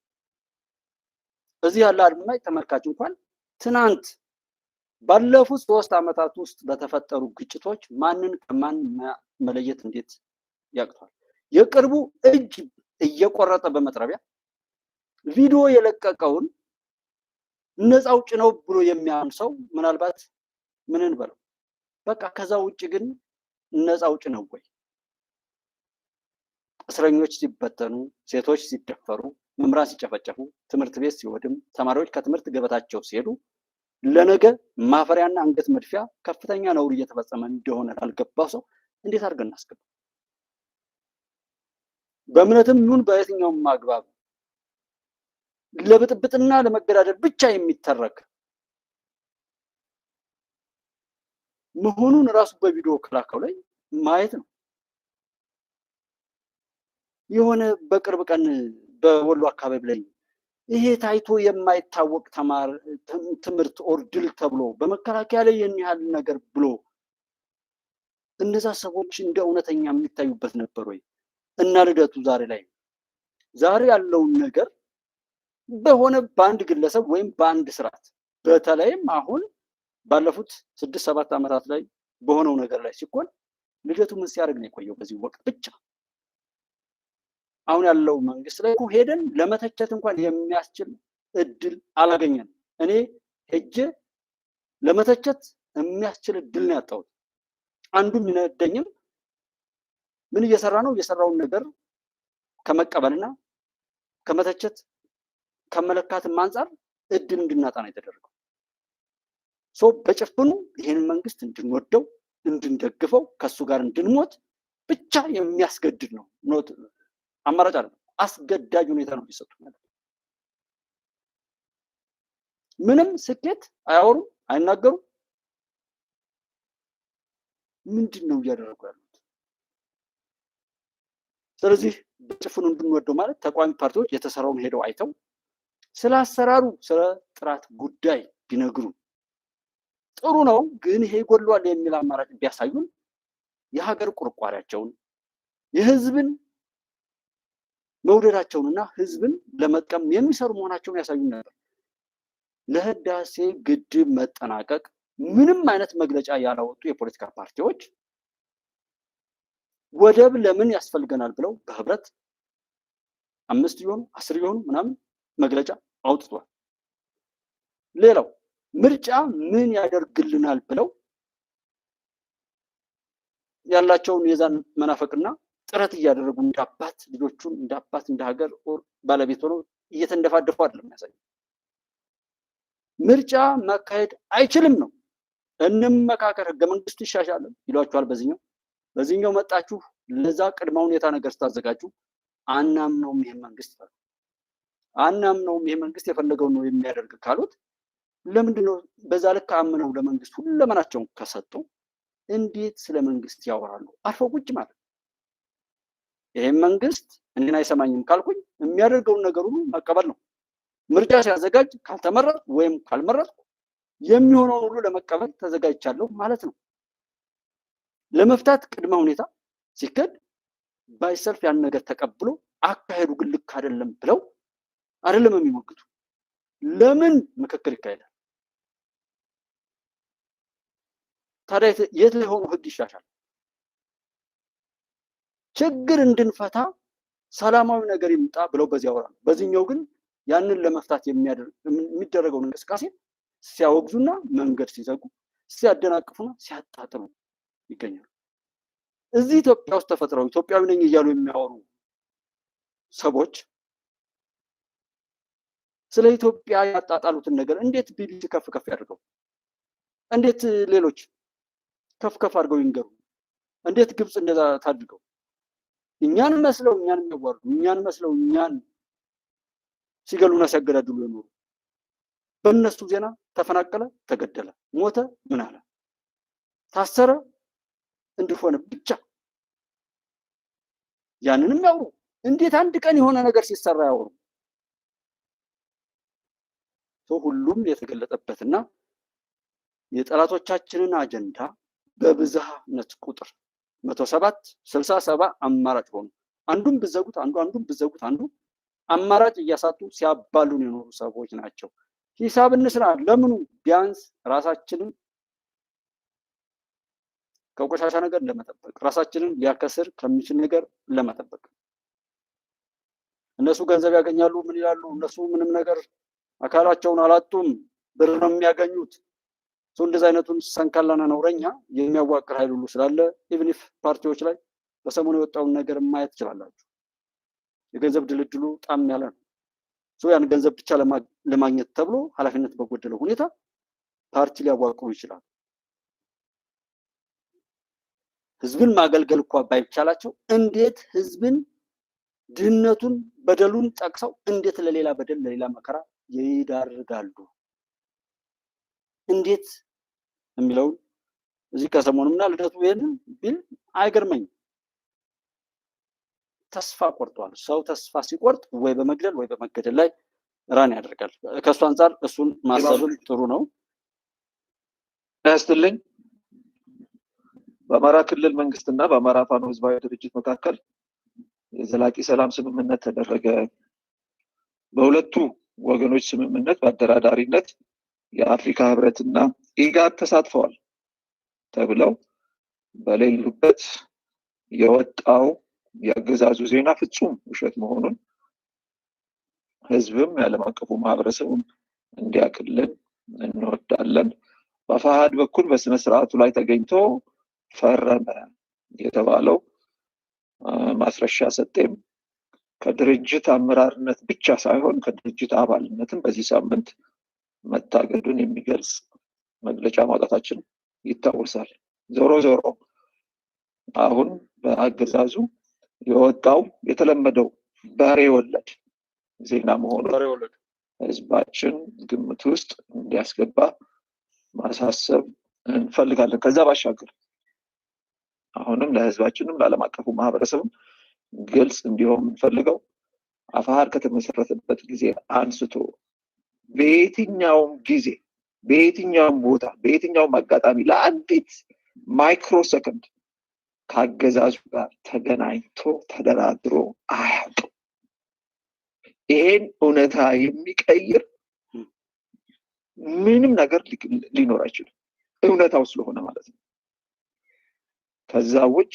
Speaker 2: እዚህ ያለ አድማጭ ተመልካች እንኳን ትናንት ባለፉት 3 ዓመታት ውስጥ በተፈጠሩ ግጭቶች ማንን ከማን መለየት እንዴት ያቅቷል? የቅርቡ እጅ እየቆረጠ በመጥረቢያ ቪዲዮ የለቀቀውን ነፃ አውጪ ነው ብሎ የሚያምን ሰው ምናልባት ምን እንበለው? በቃ ከዛ ውጭ ግን ነፃ አውጪ ነው ወይ? እስረኞች ሲበተኑ፣ ሴቶች ሲደፈሩ፣ መምህራን ሲጨፈጨፉ፣ ትምህርት ቤት ሲወድም፣ ተማሪዎች ከትምህርት ገበታቸው ሲሄዱ ለነገ ማፈሪያና አንገት መድፊያ ከፍተኛ ነውር እየተፈጸመ እንደሆነ ላልገባው ሰው እንዴት አድርገን እናስገባ? በእምነትም ይሁን በየትኛውም አግባብ ለብጥብጥና ለመገዳደል ብቻ የሚተረክ መሆኑን ራሱ በቪዲዮ ክላካው ላይ ማየት ነው። የሆነ በቅርብ ቀን በወሎ አካባቢ ላይ ይሄ ታይቶ የማይታወቅ ትምህርት ኦር ድል ተብሎ በመከላከያ ላይ የሚያህል ነገር ብሎ እነዛ ሰዎች እንደ እውነተኛ የሚታዩበት ነበር ወይ? እና ልደቱ ዛሬ ያለውን ነገር በሆነ በአንድ ግለሰብ ወይም በአንድ ስርዓት በተለይም አሁን ባለፉት 6-7 ዓመታት ላይ በሆነው ነገር ላይ ሲኮን ልደቱ ምን ሲያደርግ ነው የቆየው? በዚህ ወቅት ብቻ አሁን ያለው መንግስት ላይ ሄደን ለመተቸት እንኳን የሚያስችል እድል አላገኘንም። እኔ ሄጄ ለመተቸት የሚያስችል እድል ነው ያጣሁት። አንዱ የሚነደኝም ምን እየሰራ ነው የሰራውን ነገር ከመቀበልና ከመተቸት ከመለካትም አንጻር እድል እንድናጣ ነው የተደረገው። በጭፍኑ ይህንን መንግስት እንድንወደው እንድንደግፈው ከሱ ጋር እንድንሞት ብቻ የሚያስገድድ ነው። አማራጭ አለ፣ አስገዳጅ ሁኔታ ነው የሚሰጡት ማለት ነው። ምንም ስኬት አያወሩም፣ አይናገሩም። ምንድን ነው እያደረጉ ያሉት? ስለዚህ በጭፍኑ እንድንወደው ማለት ተቃዋሚ ፓርቲዎች የተሰራውን ሄደው አይተው ስለ አሰራሩ ስለ ጥራት ጉዳይ ቢነግሩ ጥሩ ነው። ግን ይሄ ጎድሏል የሚል አማራጭ ቢያሳዩን የሀገር ቁርቋሪያቸውን የህዝብን መውደዳቸውንና ህዝብን ለመጥቀም የሚሰሩ መሆናቸውን ያሳዩን ነበር። ለህዳሴ ግድብ መጠናቀቅ ምንም አይነት መግለጫ ያላወጡ የፖለቲካ ፓርቲዎች ወደብ ለምን ያስፈልገናል ብለው በህብረት 5 ይሆኑ 10 ይሆኑ ምናምን መግለጫ አውጥቷል። ሌላው ምርጫ ምን ያደርግልናል ብለው ያላቸውን የዛን መናፈቅና ጥረት እያደረጉ እንዳባት ልጆቹን እንዳባት እንደ ሀገር ባለቤት ሆነው እየተንደፋደፉ አይደለም የሚያሳየው። ምርጫ መካሄድ አይችልም ነው። እንመካከር፣ ህገ መንግስቱ ይሻሻል ይሏቸዋል። በዚህኛው መጣችሁ ለዛ ቅድመ ሁኔታ ነገር ስታዘጋጁ አናምነውም ይሄ መንግስት የፈለገውን ነው የሚያደርግ ካሉት ለምንድን ነው በዛ ልክ አምነው ለመንግስት ሁለመናቸውን ከሰጡ እንዴት ስለ መንግስት ያወራሉ? አርፈው ቁጭ ማለት ይሄን መንግስት እኔን አይሰማኝም ካልኩኝ የሚያደርገውን ነገር ሁሉ መቀበል ነው። ምርጫ ሲያዘጋጅ ካልተመረጥኩ ወይም ካልመረጥኩ የሚሆነውን ሁሉ ለመቀበል ተዘጋጅቻለሁ ማለት ነው። ለመፍታት ቅድመ ሁኔታ ሲከድ ባይሰልፍ ያን ነገር ተቀብሎ አካሄዱ ግን ልክ አይደለም ብለው አይደለም የሚሞግቱ። ለምን ምክክር ይካሄዳል? ታዲያ የት ላይ ሆኖ ህግ ይሻሻል? ችግር እንድንፈታ ሰላማዊ ነገር ይምጣ ብለው በዚህ ያወራሉ። በዚህኛው ግን ያንን ለመፍታት የሚደረገውን እንቅስቃሴ ሲያወግዙና መንገድ ሲዘጉ ሲያደናቅፉና ሲያጣጥሉ ይገኛሉ። እዚህ ኢትዮጵያ ውስጥ ተፈጥረው ኢትዮጵያዊ ነኝ እያሉ የሚያወሩ ሰዎች ስለ ኢትዮጵያ ያጣጣሉትን ነገር እንዴት ቢቢሲ ከፍ ከፍ ያድርገው? እንዴት ሌሎች ከፍ ከፍ አድርገው ይንገሩ? እንዴት ግብጽ እንደዛ ታድርገው? እኛን መስለው እኛን የሚያዋርዱ እኛን መስለው እኛን ሲገሉና ሲያገዳድሉ የኖሩ በእነሱ ዜና ተፈናቀለ፣ ተገደለ፣ ሞተ፣ ምን አለ፣ ታሰረ እንድሆነ ብቻ ያንንም ያወሩ። እንዴት አንድ ቀን የሆነ ነገር ሲሰራ ያወሩ? ሁሉም የተገለጠበትና የጠላቶቻችንን አጀንዳ በብዝሃነት ቁጥር 107 67 አማራጭ ሆኑ። አንዱን ብዘጉት አንዱ አማራጭ እያሳጡ ሲያባሉን የኖሩ ሰዎች ናቸው። ሂሳብ እንስራ። ለምኑ? ቢያንስ ራሳችንን ከቆሻሻ ነገር ለመጠበቅ፣ ራሳችንን ሊያከስር ከሚችል ነገር ለመጠበቅ። እነሱ ገንዘብ ያገኛሉ፣ ምን ይላሉ? እነሱ ምንም ነገር አካላቸውን አላጡም፣ ብር ነው የሚያገኙት። እንደዚህ አይነቱን ሰንካላና ነውረኛ የሚያዋቅር ኃይል ሁሉ ስላለ ኢቭን ኢፍ ፓርቲዎች ላይ በሰሞኑ የወጣውን ነገር ማየት ትችላላችሁ። የገንዘብ ድልድሉ ጣም ያለ ነው። ያን ገንዘብ ብቻ ለማግኘት ተብሎ ኃላፊነት በጎደለው ሁኔታ ፓርቲ ሊያዋቅሩ ይችላል። ህዝብን ማገልገል እንኳን ባይቻላቸው እንዴት ህዝብን ድህነቱን በደሉን ጠቅሰው እንዴት ለሌላ በደል ለሌላ መከራ ይዳርጋሉ? እንዴት የሚለውን እዚህ ከሰሞኑና ልደቱ ይሄንን ቢል አይገርመኝም። ተስፋ ቆርጧል። ሰው ተስፋ ሲቆርጥ ወይ በመግደል ወይ በመገደል ላይ ራን ያደርጋል። ከእሱ አንጻር እሱን ማሰብም ጥሩ ነው።
Speaker 1: ያስትልኝ በአማራ ክልል መንግስትና በአማራ ፋኖ ህዝባዊ ድርጅት መካከል የዘላቂ ሰላም ስምምነት ተደረገ። በሁለቱ ወገኖች ስምምነት በአደራዳሪነት የአፍሪካ ህብረትና ኢጋድ ተሳትፈዋል ተብለው በሌሉበት የወጣው የአገዛዙ ዜና ፍጹም ውሸት መሆኑን ህዝብም የዓለም አቀፉ ማህበረሰቡም እንዲያውቅልን እንወዳለን። በአፋሕድ በኩል በስነ ስርዓቱ ላይ ተገኝቶ ፈረመ የተባለው ማስረሻ ሰጤም ከድርጅት አመራርነት ብቻ ሳይሆን ከድርጅት አባልነትም በዚህ ሳምንት መታገዱን የሚገልጽ መግለጫ ማውጣታችን ይታወሳል። ዞሮ ዞሮ አሁን በአገዛዙ የወጣው የተለመደው በሬ ወለድ ዜና መሆኑን ህዝባችን ግምት ውስጥ እንዲያስገባ ማሳሰብ እንፈልጋለን። ከዛ ባሻገር አሁንም ለህዝባችንም ለዓለም አቀፉ ማህበረሰብም ግልጽ እንዲሆን የምንፈልገው አፋሕድ ከተመሰረተበት ጊዜ አንስቶ በየትኛውም ጊዜ በየትኛውም ቦታ በየትኛውም አጋጣሚ ለአንዲት ማይክሮ ሰከንድ ከአገዛዙ ጋር ተገናኝቶ ተደራድሮ አያውቅም። ይሄን እውነታ የሚቀይር ምንም ነገር ሊኖር አይችልም፣ እውነታው ስለሆነ ማለት ነው። ከዛ ውጭ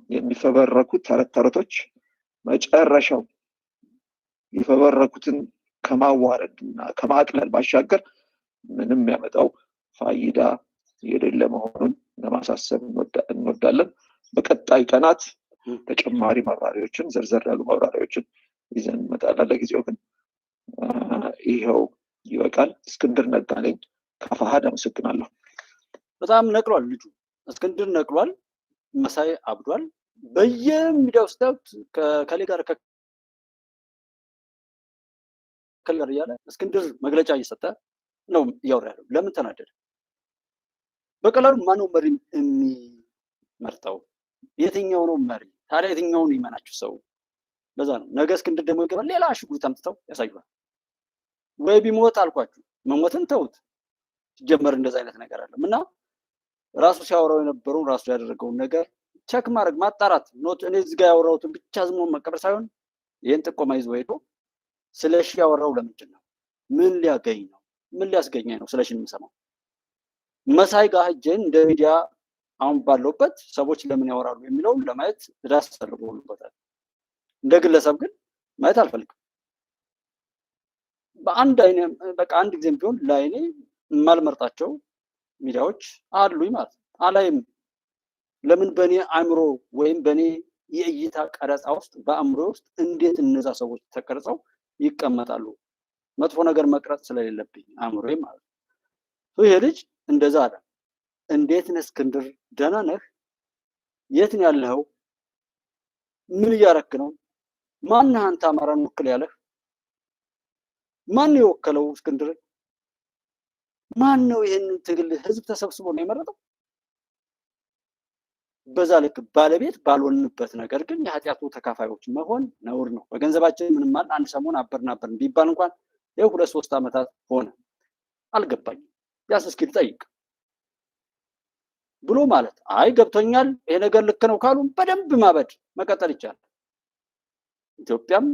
Speaker 1: የሚፈበረኩት ተረት ተረቶች መጨረሻው የፈበረኩትን ከማዋረድና ከማቅለል ባሻገር ምንም ያመጣው ፋይዳ የሌለ መሆኑን ለማሳሰብ እንወዳለን። በቀጣይ ቀናት ተጨማሪ ማብራሪያዎችን ዘርዘር ያሉ ማብራሪያዎችን ይዘን እንመጣለን። ለጊዜው ግን ይኸው ይበቃል። እስክንድር ነጋ ነኝ ከአፋሕድ። አመሰግናለሁ።
Speaker 2: በጣም ነቅሏል ልጁ እስክንድር ነቅሏል። መሳይ አብዷል። በየሚዲያው ስታዩት ከከሌ ጋር እያለ እስክንድር መግለጫ እየሰጠ ነው እያወራ ያለው። ለምን ተናደደ? በቀላሉ ማነው መሪ የሚመርጠው? የትኛው ነው መሪ? ታዲያ የትኛውን ይመናችሁ ሰው? ለዛ ነው ነገ እስክንድር ደግሞ ይገባል፣ ሌላ ሽጉጥ አምጥተው ያሳዩዋል። ወይ ቢሞት አልኳችሁ፣ መሞትን ተውት። ሲጀመር እንደዛ አይነት ነገር አለ እና ራሱ ሲያወራው የነበረው ራሱ ያደረገውን ነገር ቸክ ማድረግ ማጣራት ኖት። እኔ እዚህ ጋር ያወራሁትን ብቻ ዝም መቀበል ሳይሆን ይህን ጥቆማ ይዞ ሄዶ ስለሺ ያወራው ለምንድን ነው? ምን ሊያገኝ ነው? ምን ሊያስገኘኝ ነው ስለሺ የምሰማው? መሳይ ጋር ሄጄን እንደ ሚዲያ አሁን ባለውበት ሰዎች ለምን ያወራሉ የሚለውን ለማየት ዳስ ተደርጎልበታል። እንደ ግለሰብ ግን ማየት አልፈልግም። በአንድ አይኔ በቃ አንድ ጊዜም ቢሆን ለአይኔ የማልመርጣቸው ሚዲያዎች አሉኝ ማለት ነው። አላይም። ለምን በእኔ አእምሮ ወይም በእኔ የእይታ ቀረጻ ውስጥ በአእምሮ ውስጥ እንዴት እነዛ ሰዎች ተቀርጸው ይቀመጣሉ? መጥፎ ነገር መቅረጽ ስለሌለብኝ አእምሮዬ ማለት ነው። ይሄ ልጅ እንደዛ አለ። እንዴት ነህ እስክንድር? ደህና ነህ? የት ነው ያለኸው? ምን እያረክ ነው? ማነህ አንተ አማራን ወክል ያለህ? ማን ነው የወከለው እስክንድር? ማን ነው ይሄንን ትግል ህዝብ ተሰብስቦ ነው የመረጠው? በዛ ልክ ባለቤት ባልሆንበት ነገር ግን የኃጢአቱ ተካፋዮች መሆን ነውር ነው። በገንዘባችን ምንም ማለት አንድ ሰሞን አበርን ቢባል እንኳን ይኸው 2-3 ዓመታት ሆነ። አልገባኝም ቢያንስ እስኪ ልጠይቅ ብሎ ማለት አይ ገብቶኛል ይሄ ነገር ልክ ነው ካሉ በደንብ ማበድ መቀጠል ይቻላል። ኢትዮጵያም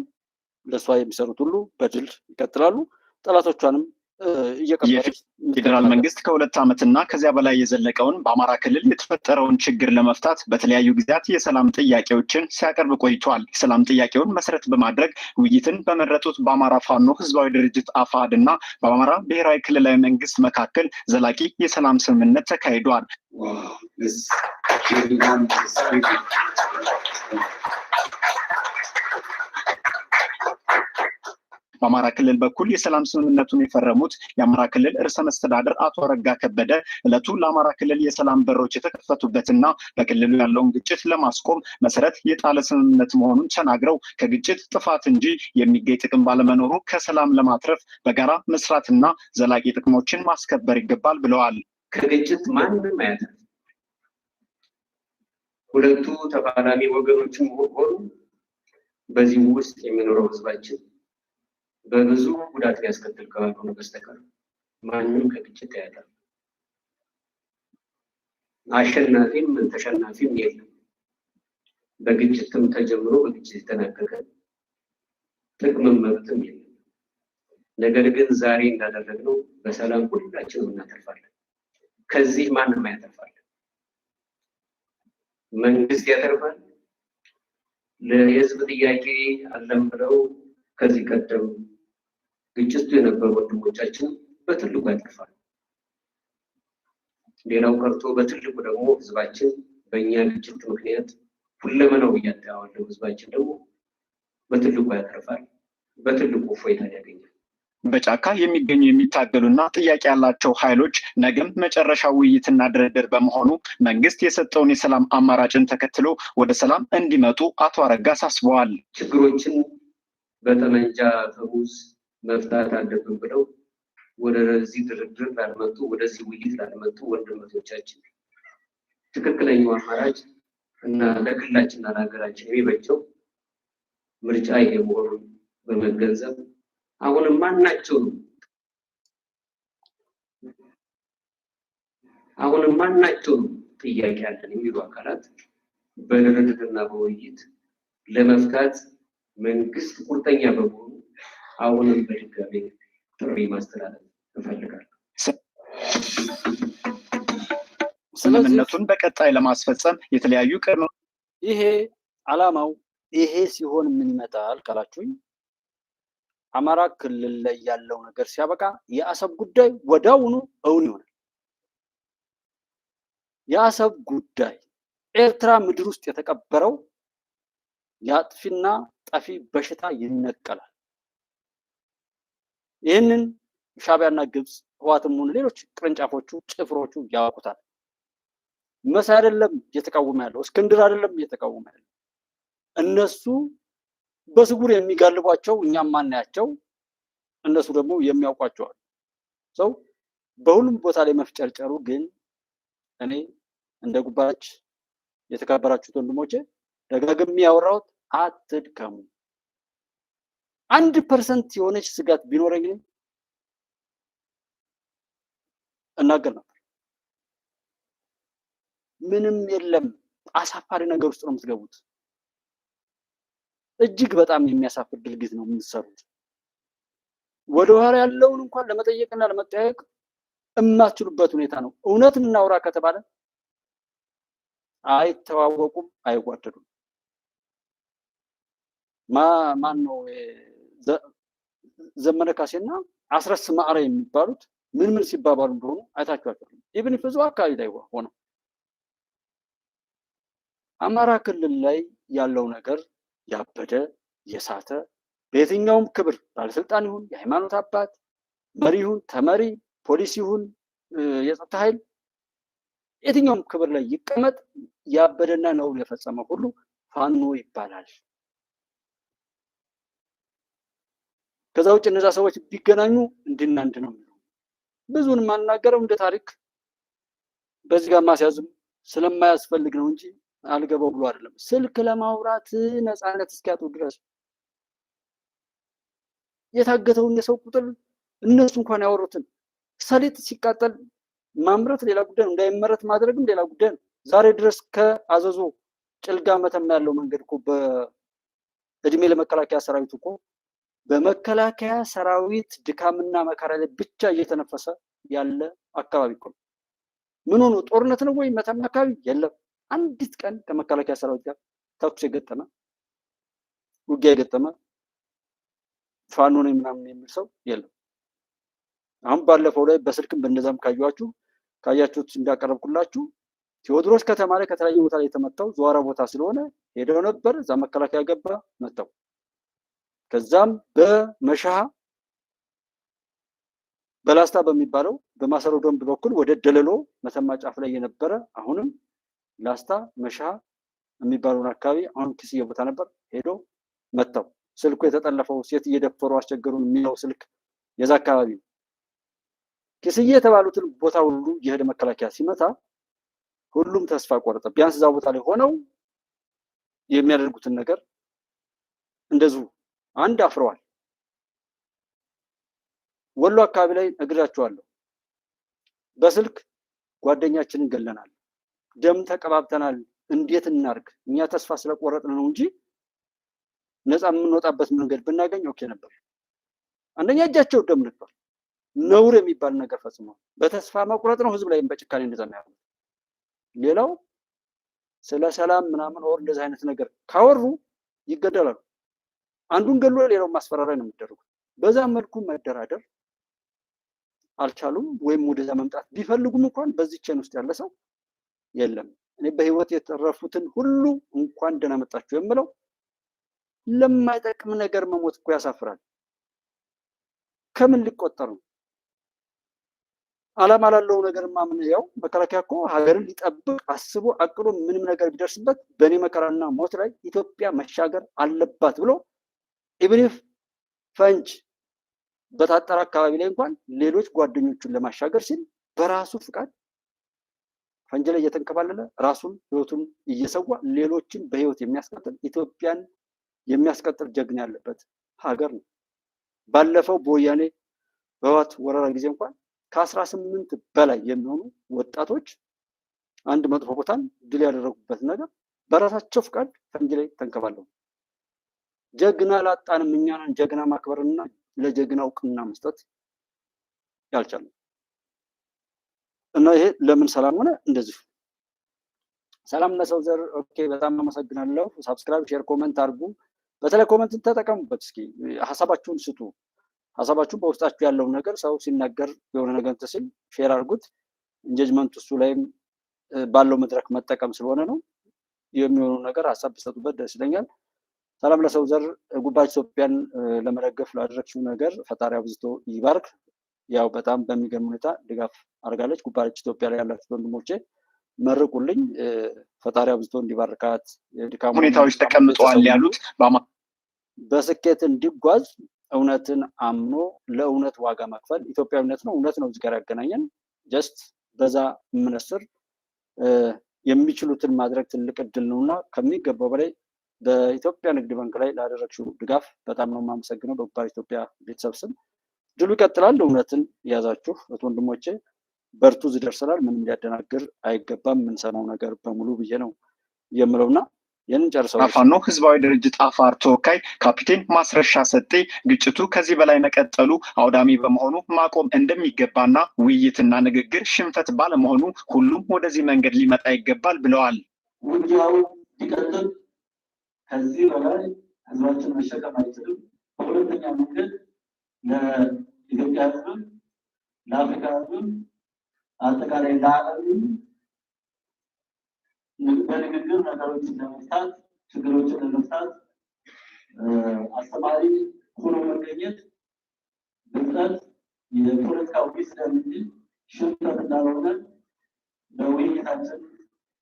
Speaker 2: ለሷ የሚሰሩት ሁሉ በድል ይቀጥላሉ። ጠላቶቿንም
Speaker 6: የፌዴራል መንግስት ከ2 ዓመትና ከዚያ በላይ የዘለቀውን በአማራ ክልል የተፈጠረውን ችግር ለመፍታት በተለያዩ ጊዜያት የሰላም ጥያቄዎችን ሲያቀርብ ቆይቷል። የሰላም ጥያቄውን መሰረት በማድረግ ውይይትን በመረጡት በአማራ ፋኖ ህዝባዊ ድርጅት አፋሕድ እና በአማራ ብሔራዊ ክልላዊ መንግስት መካከል ዘላቂ የሰላም ስምምነት ተካሂዷል። በአማራ ክልል በኩል የሰላም ስምምነቱን የፈረሙት የአማራ ክልል ርዕሰ መስተዳድር አቶ አረጋ ከበደ ዕለቱ ለአማራ ክልል የሰላም በሮች የተከፈቱበትና በክልሉ ያለውን ግጭት ለማስቆም መሰረት የጣለ ስምምነት መሆኑን ተናግረው ከግጭት ጥፋት እንጂ የሚገኝ ጥቅም ባለመኖሩ ከሰላም ለማትረፍ በጋራ መስራትና ዘላቂ ጥቅሞችን ማስከበር ይገባል ብለዋል።
Speaker 7: ከግጭት ማንም አያተርፍም። ሁለቱ ተፋላሚ ወገኖችም ሆኑ በዚህ ውስጥ የሚኖረው ህዝባችን በብዙ ጉዳት ሊያስከትል ካልሆነ በስተቀር ማንም ከግጭት አያተርፍም። አሸናፊም ተሸናፊም የለም። በግጭትም ተጀምሮ በግጭት የተጠናቀቀ ጥቅምም መብትም የለም። ነገር ግን ዛሬ እንዳደረግነው በሰላም ሁላችንም እናተርፋለን። ከዚህ ማንም ያተርፋል። መንግስት ያተርፋል። ለህዝብ ጥያቄ አለም ብለው ከዚህ ቀደም ግጭቱ የነበሩ ወንድሞቻችን በትልቁ ያተርፋል። ሌላው ቀርቶ በትልቁ ደግሞ ህዝባችን በእኛ ግጭት ምክንያት ሁለመናው እያጣዋለው ህዝባችን ደግሞ በትልቁ ያተርፋል። በትልቁ እፎይታን ያገኛል።
Speaker 6: በጫካ የሚገኙ የሚታገሉና ጥያቄ ያላቸው ኃይሎች ነገም መጨረሻ ውይይትና ድርድር በመሆኑ መንግስት የሰጠውን የሰላም አማራጭን ተከትሎ ወደ ሰላም እንዲመጡ አቶ አረጋ አሳስበዋል።
Speaker 7: ችግሮችን በጠመንጃ ፈሙዝ መፍታት አለብን ብለው ወደዚህ ድርድር ላልመጡ፣ ወደዚህ ውይይት ላልመጡ ወንድሞቻችን ትክክለኛው አማራጭ እና ለክልላችንና ለሀገራችን የሚበጀው ምርጫ ይሄ መሆኑን በመገንዘብ አሁንም ማናቸውም ጥያቄ አለን የሚሉ አካላት በድርድርና በውይይት ለመፍታት መንግስት ቁርጠኛ በመሆኑ አሁንም በድጋሚ ጥሪ ማስተላለፍ እንፈልጋለን።
Speaker 6: ስምምነቱን በቀጣይ ለማስፈጸም የተለያዩ ቅድመ
Speaker 2: ይሄ ዓላማው ይሄ ሲሆን ምን ይመጣል ካላችሁኝ አማራ ክልል ላይ ያለው ነገር ሲያበቃ የአሰብ ጉዳይ ወዳውኑ እውን ይሆናል። የአሰብ ጉዳይ ኤርትራ ምድር ውስጥ የተቀበረው የአጥፊና ጠፊ በሽታ ይነቀላል። ይህንን ሻዕቢያና ግብጽ ህወሓትም ሆነ ሌሎች ቅርንጫፎቹ ጭፍሮቹ ያውቁታል። መሳይ አይደለም እየተቃወመ ያለው፣ እስክንድር አይደለም እየተቃወመ ያለው። እነሱ በስጉር የሚጋልቧቸው እኛም ማናያቸው፣ እነሱ ደግሞ የሚያውቋቸው ሰው በሁሉም ቦታ ላይ መፍጨርጨሩ ግን እኔ እንደ ጉባች የተከበራችሁት ወንድሞቼ ደጋግሜ ያወራሁት አትድከሙ። 1% የሆነች ስጋት ቢኖረኝ እናገር ነበር። ምንም የለም። አሳፋሪ ነገር ውስጥ ነው የምትገቡት። እጅግ በጣም የሚያሳፍር ድርጊት ነው የምትሰሩት። ወደኋላ ያለውን እንኳን ለመጠየቅና ለመጠያየቅ የማትችሉበት ሁኔታ ነው። እውነት እናውራ ከተባለ አይተዋወቁም፣ አይጓደዱም። ማን ነው ዘመነ ካሴና አስረስ ማዕረ የሚባሉት ምን ሲባባሉ እንደሆኑ አይታችኋል። ኢቭን ፍዙ አካባቢ ላይ ሆነው አማራ ክልል ላይ ያለው ነገር ያበደ የሳተ በየትኛውም ክብር ባለስልጣን ይሁን የሃይማኖት አባት መሪ ይሁን ተመሪ ፖሊስ ይሁን የጸጥታ ኃይል የትኛውም ክብር ላይ ይቀመጥ ያበደና ነው የፈጸመ ሁሉ ፋኖ ይባላል። ከዛ ውጭ እነዛ ሰዎች ቢገናኙ እንድና እንድ ነው። ብዙን ማናገረው እንደ ታሪክ በዚህ ጋር ማስያዝም ስለማያስፈልግ ነው እንጂ አልገባው ብሎ አይደለም። ስልክ ለማውራት ነፃነት እስኪያጡ ድረስ የታገተውን የሰው ቁጥር እነሱ እንኳን ያወሩትን ሰሊጥ ሲቃጠል ማምረት ሌላ ጉዳይ ነው፣ እንዳይመረት ማድረግም ሌላ ጉዳይ ነው። ዛሬ ድረስ ከአዘዞ ጭልጋ መተማ ያለው መንገድ እኮ በእድሜ ለመከላከያ ሰራዊት እኮ በመከላከያ ሰራዊት ድካምና መከራ ላይ ብቻ እየተነፈሰ ያለ አካባቢ እኮ ነው። ምን ሆኖ ጦርነት ነው ወይ መተማ አካባቢ? የለም። አንዲት ቀን ከመከላከያ ሰራዊት ጋር ተኩስ የገጠመ ውጊያ የገጠመ ፋኖ ነው ምናምን የሚል ሰው የለም። አሁን ባለፈው ላይ በስልክም በእነዛም ካያችሁት እንዳቀረብኩላችሁ ቴዎድሮስ ከተማ ላይ ከተለያየ ቦታ ላይ የተመታው ዘዋራ ቦታ ስለሆነ ሄደው ነበር። እዛ መከላከያ ገባ መጣው። ከዛም በመሻሃ በላስታ በሚባለው በማሰሮ ደንብ በኩል ወደ ደለሎ መተማ ጫፍ ላይ የነበረ አሁንም ላስታ መሻሃ የሚባለውን አካባቢ አሁን ኪስዬ ቦታ ነበር ሄዶ መጣው። ስልኩ የተጠለፈው ሴት እየደፈሩ አስቸገሩን የሚለው ስልክ የዛ አካባቢ ነው። ኪስዬ የተባሉትን ቦታ ሁሉ የሄደ መከላከያ ሲመታ ሁሉም ተስፋ ቆረጠ። ቢያንስ እዛ ቦታ ላይ ሆነው የሚያደርጉትን ነገር እንደዚሁ አንድ አፍረዋል። ወሎ አካባቢ ላይ እግራቸዋለሁ። በስልክ ጓደኛችንን ገለናል፣ ደም ተቀባብተናል፣ እንዴት እናርግ? እኛ ተስፋ ስለቆረጥን ነው እንጂ ነፃ የምንወጣበት መንገድ ብናገኝ ኦኬ ነበር። አንደኛ እጃቸው ደም ነበር። ነውር የሚባል ነገር ፈጽመዋል። በተስፋ መቁረጥ ነው ህዝብ ላይ በጭካኔ እንደዛ የሚያደርጉት። ሌላው ስለ ሰላም ምናምን ወር እንደዚህ አይነት ነገር ካወሩ ይገደላሉ። አንዱን ገሎ ሌላው ማስፈራሪያ ነው የሚደረጉት። በዛ መልኩ መደራደር አልቻሉም። ወይም ወደዛ መምጣት ቢፈልጉም እንኳን በዚህ ቼን ውስጥ ያለ ሰው የለም። እኔ በህይወት የተረፉትን ሁሉ እንኳን ደህና መጣችሁ የምለው ለማይጠቅም ነገር መሞት እኮ ያሳፍራል። ከምን ሊቆጠር ነው? ዓላማ ላለው ነገር ማምን ያው መከላከያ እኮ ሀገርን ሊጠብቅ አስቦ አቅዶ ምንም ነገር ቢደርስበት በእኔ መከራና ሞት ላይ ኢትዮጵያ መሻገር አለባት ብሎ ኢብኒፍ ፈንጅ በታጠረ አካባቢ ላይ እንኳን ሌሎች ጓደኞቹን ለማሻገር ሲል በራሱ ፍቃድ ፈንጅ ላይ እየተንከባለለ ራሱን ህይወቱን እየሰዋ ሌሎችን በህይወት የሚያስቀጥል ኢትዮጵያን የሚያስቀጥል ጀግና ያለበት ሀገር ነው። ባለፈው በወያኔ በህወሓት ወረራ ጊዜ እንኳን ከ18 በላይ የሚሆኑ ወጣቶች አንድ መጥፎ ቦታን ድል ያደረጉበት ነገር በራሳቸው ፍቃድ ፈንጅ ላይ ተንከባለሉ። ጀግና ላጣንም እኛን ጀግና ማክበርና ለጀግና እውቅና መስጠት ያልቻሉ እና ይሄ ለምን ሰላም ሆነ? እንደዚህ ሰላም ለሰው ዘር። ኦኬ፣ በጣም አመሰግናለሁ። ሳብስክራይብ፣ ሼር፣ ኮሜንት አድርጉ። በተለይ ኮሜንትን ተጠቀሙበት። እስኪ ሀሳባችሁን ስጡ። ሀሳባችሁ በውስጣችሁ ያለው ነገር ሰው ሲናገር የሆነ ነገር ሲል ሼር አድርጉት። ኢንጌጅመንት እሱ ላይም ባለው መድረክ መጠቀም ስለሆነ ነው። የሚሆነው ነገር ሀሳብ ብትሰጡበት ደስ ይለኛል። ሰላም ለሰው ዘር። ጉባኤ ኢትዮጵያን ለመደገፍ ላደረግሽው ነገር ፈጣሪ አብዝቶ ይባርክ። ያው በጣም በሚገርም ሁኔታ ድጋፍ አድርጋለች። ጉባኤ ኢትዮጵያ ላይ ያላችሁ ወንድሞቼ መርቁልኝ። ፈጣሪ አብዝቶ እንዲባርካት ድካሙ
Speaker 6: ሁኔታዎች ተቀምጠዋል ያሉት
Speaker 2: በስኬት እንዲጓዝ እውነትን አምኖ ለእውነት ዋጋ መክፈል ኢትዮጵያዊነት ነው። እውነት ነው እዚህ ጋር ያገናኘን። ጀስት በዛ የምነስር የሚችሉትን ማድረግ ትልቅ እድል ነውና ከሚገባው በላይ በኢትዮጵያ ንግድ ባንክ ላይ ላደረግሽው ድጋፍ በጣም ነው የማመሰግነው። በጉባኤ ኢትዮጵያ ቤተሰብ ስም ድሉ ይቀጥላል። እውነትን የያዛችሁ ወንድሞቼ በርቱ፣ እዚህ ደርሰናል። ምንም ሊያደናግር አይገባም የምንሰማው ነገር በሙሉ ብዬ ነው የምለውና ይህንን ጨርሰው
Speaker 6: ፋኖ ህዝባዊ ድርጅት አፋር ተወካይ ካፒቴን ማስረሻ ሰጤ ግጭቱ ከዚህ በላይ መቀጠሉ አውዳሚ በመሆኑ ማቆም እንደሚገባና ውይይትና ንግግር ሽንፈት ባለመሆኑ ሁሉም ወደዚህ መንገድ ሊመጣ ይገባል ብለዋል።
Speaker 8: ውጊያው ሊቀጥል ከዚህ በላይ ህዝባችን መሸከም አይችልም። በሁለተኛ መንገድ ለኢትዮጵያ ህዝብ፣ ለአፍሪካ ህዝብ፣ አጠቃላይ ለዓለም በንግግር ነገሮችን ለመፍታት ችግሮችን ለመፍታት አስተማሪ ሆኖ መገኘት ብጥረት የፖለቲካ ዊዝደም እንጂ ሽንፈት እንዳልሆነ በውይይታችን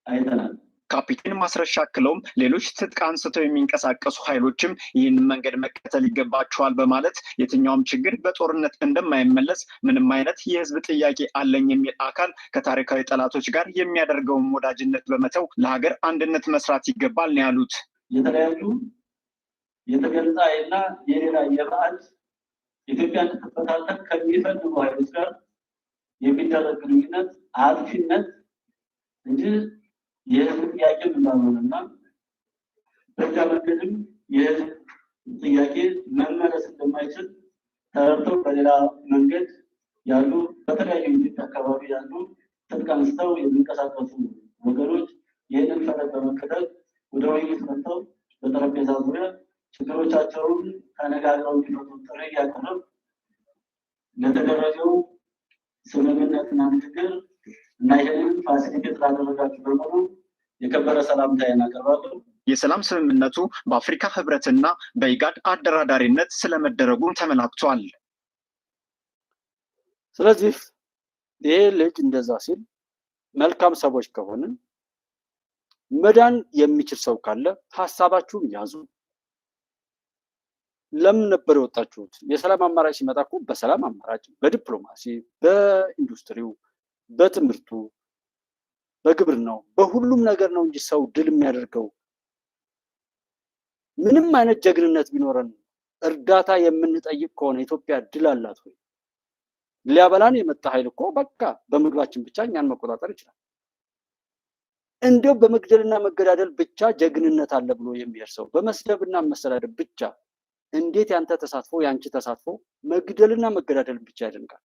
Speaker 8: አይተናል።
Speaker 6: ካፒቴን ማስረሻ አክለውም ሌሎች ትጥቅ አንስተው የሚንቀሳቀሱ ኃይሎችም ይህንን መንገድ መከተል ይገባቸዋል በማለት የትኛውም ችግር በጦርነት እንደማይመለስ ምንም አይነት የህዝብ ጥያቄ አለኝ የሚል አካል ከታሪካዊ ጠላቶች ጋር የሚያደርገውን ወዳጅነት በመተው ለሀገር አንድነት መስራት ይገባል ነው ያሉት።
Speaker 8: የተለያዩ የተገንጣይና የሌላ የባዕድ ኢትዮጵያን ትበታተን ከሚፈልጉ ኃይሎች ጋር የሚደረግ ግንኙነት አጥፊነት እንጂ የህዝብ ጥያቄ እንዳልሆነና በዛ መንገድም የህዝብ ጥያቄ መመለስ እንደማይችል ተረድተው በሌላ መንገድ ያሉ በተለያዩ የኢትዮጵያ አካባቢ ያሉ ትጥቅ አንስተው የሚንቀሳቀሱ ወገኖች ይህንን ፈለግ በመከተል ወደ ውይይት መጥተው በጠረጴዛ ዙሪያ ችግሮቻቸውን ተነጋግረው እንዲፈቱ ጥሪ እያቀረብ ለተደረገው ስምምነትና ንግግር እና ይህንን ፋሲሊቴት ላደረጋችሁ በሙሉ የከበረ ሰላምታዬን አቀርባለሁ።
Speaker 6: የሰላም ስምምነቱ በአፍሪካ ህብረትና በኢጋድ አደራዳሪነት ስለመደረጉም ተመላክቷል።
Speaker 2: ስለዚህ ይሄ ልጅ እንደዛ ሲል መልካም ሰዎች ከሆነ መዳን የሚችል ሰው ካለ ሀሳባችሁን ያዙ። ለምን ነበር የወጣችሁት? የሰላም አማራጭ ሲመጣ እኮ በሰላም አማራጭ፣ በዲፕሎማሲ፣ በኢንዱስትሪው፣ በትምህርቱ፣ በግብርናው፣ በሁሉም ነገር ነው እንጂ ሰው ድል የሚያደርገው። ምንም አይነት ጀግንነት ቢኖረን እርዳታ የምንጠይቅ ከሆነ ኢትዮጵያ ድል አላት ወይ? ሊያበላን የመጣ ኃይል እኮ በቃ በምግባችን ብቻ እኛን መቆጣጠር ይችላል። እንዲያው በመግደልና መገዳደል ብቻ ጀግንነት አለ ብሎ የሚሄድ ሰው በመስደብና መሰዳደብ ብቻ እንዴት ያንተ ተሳትፎ ያንቺ ተሳትፎ መግደልና መገዳደል ብቻ ያደንቃል?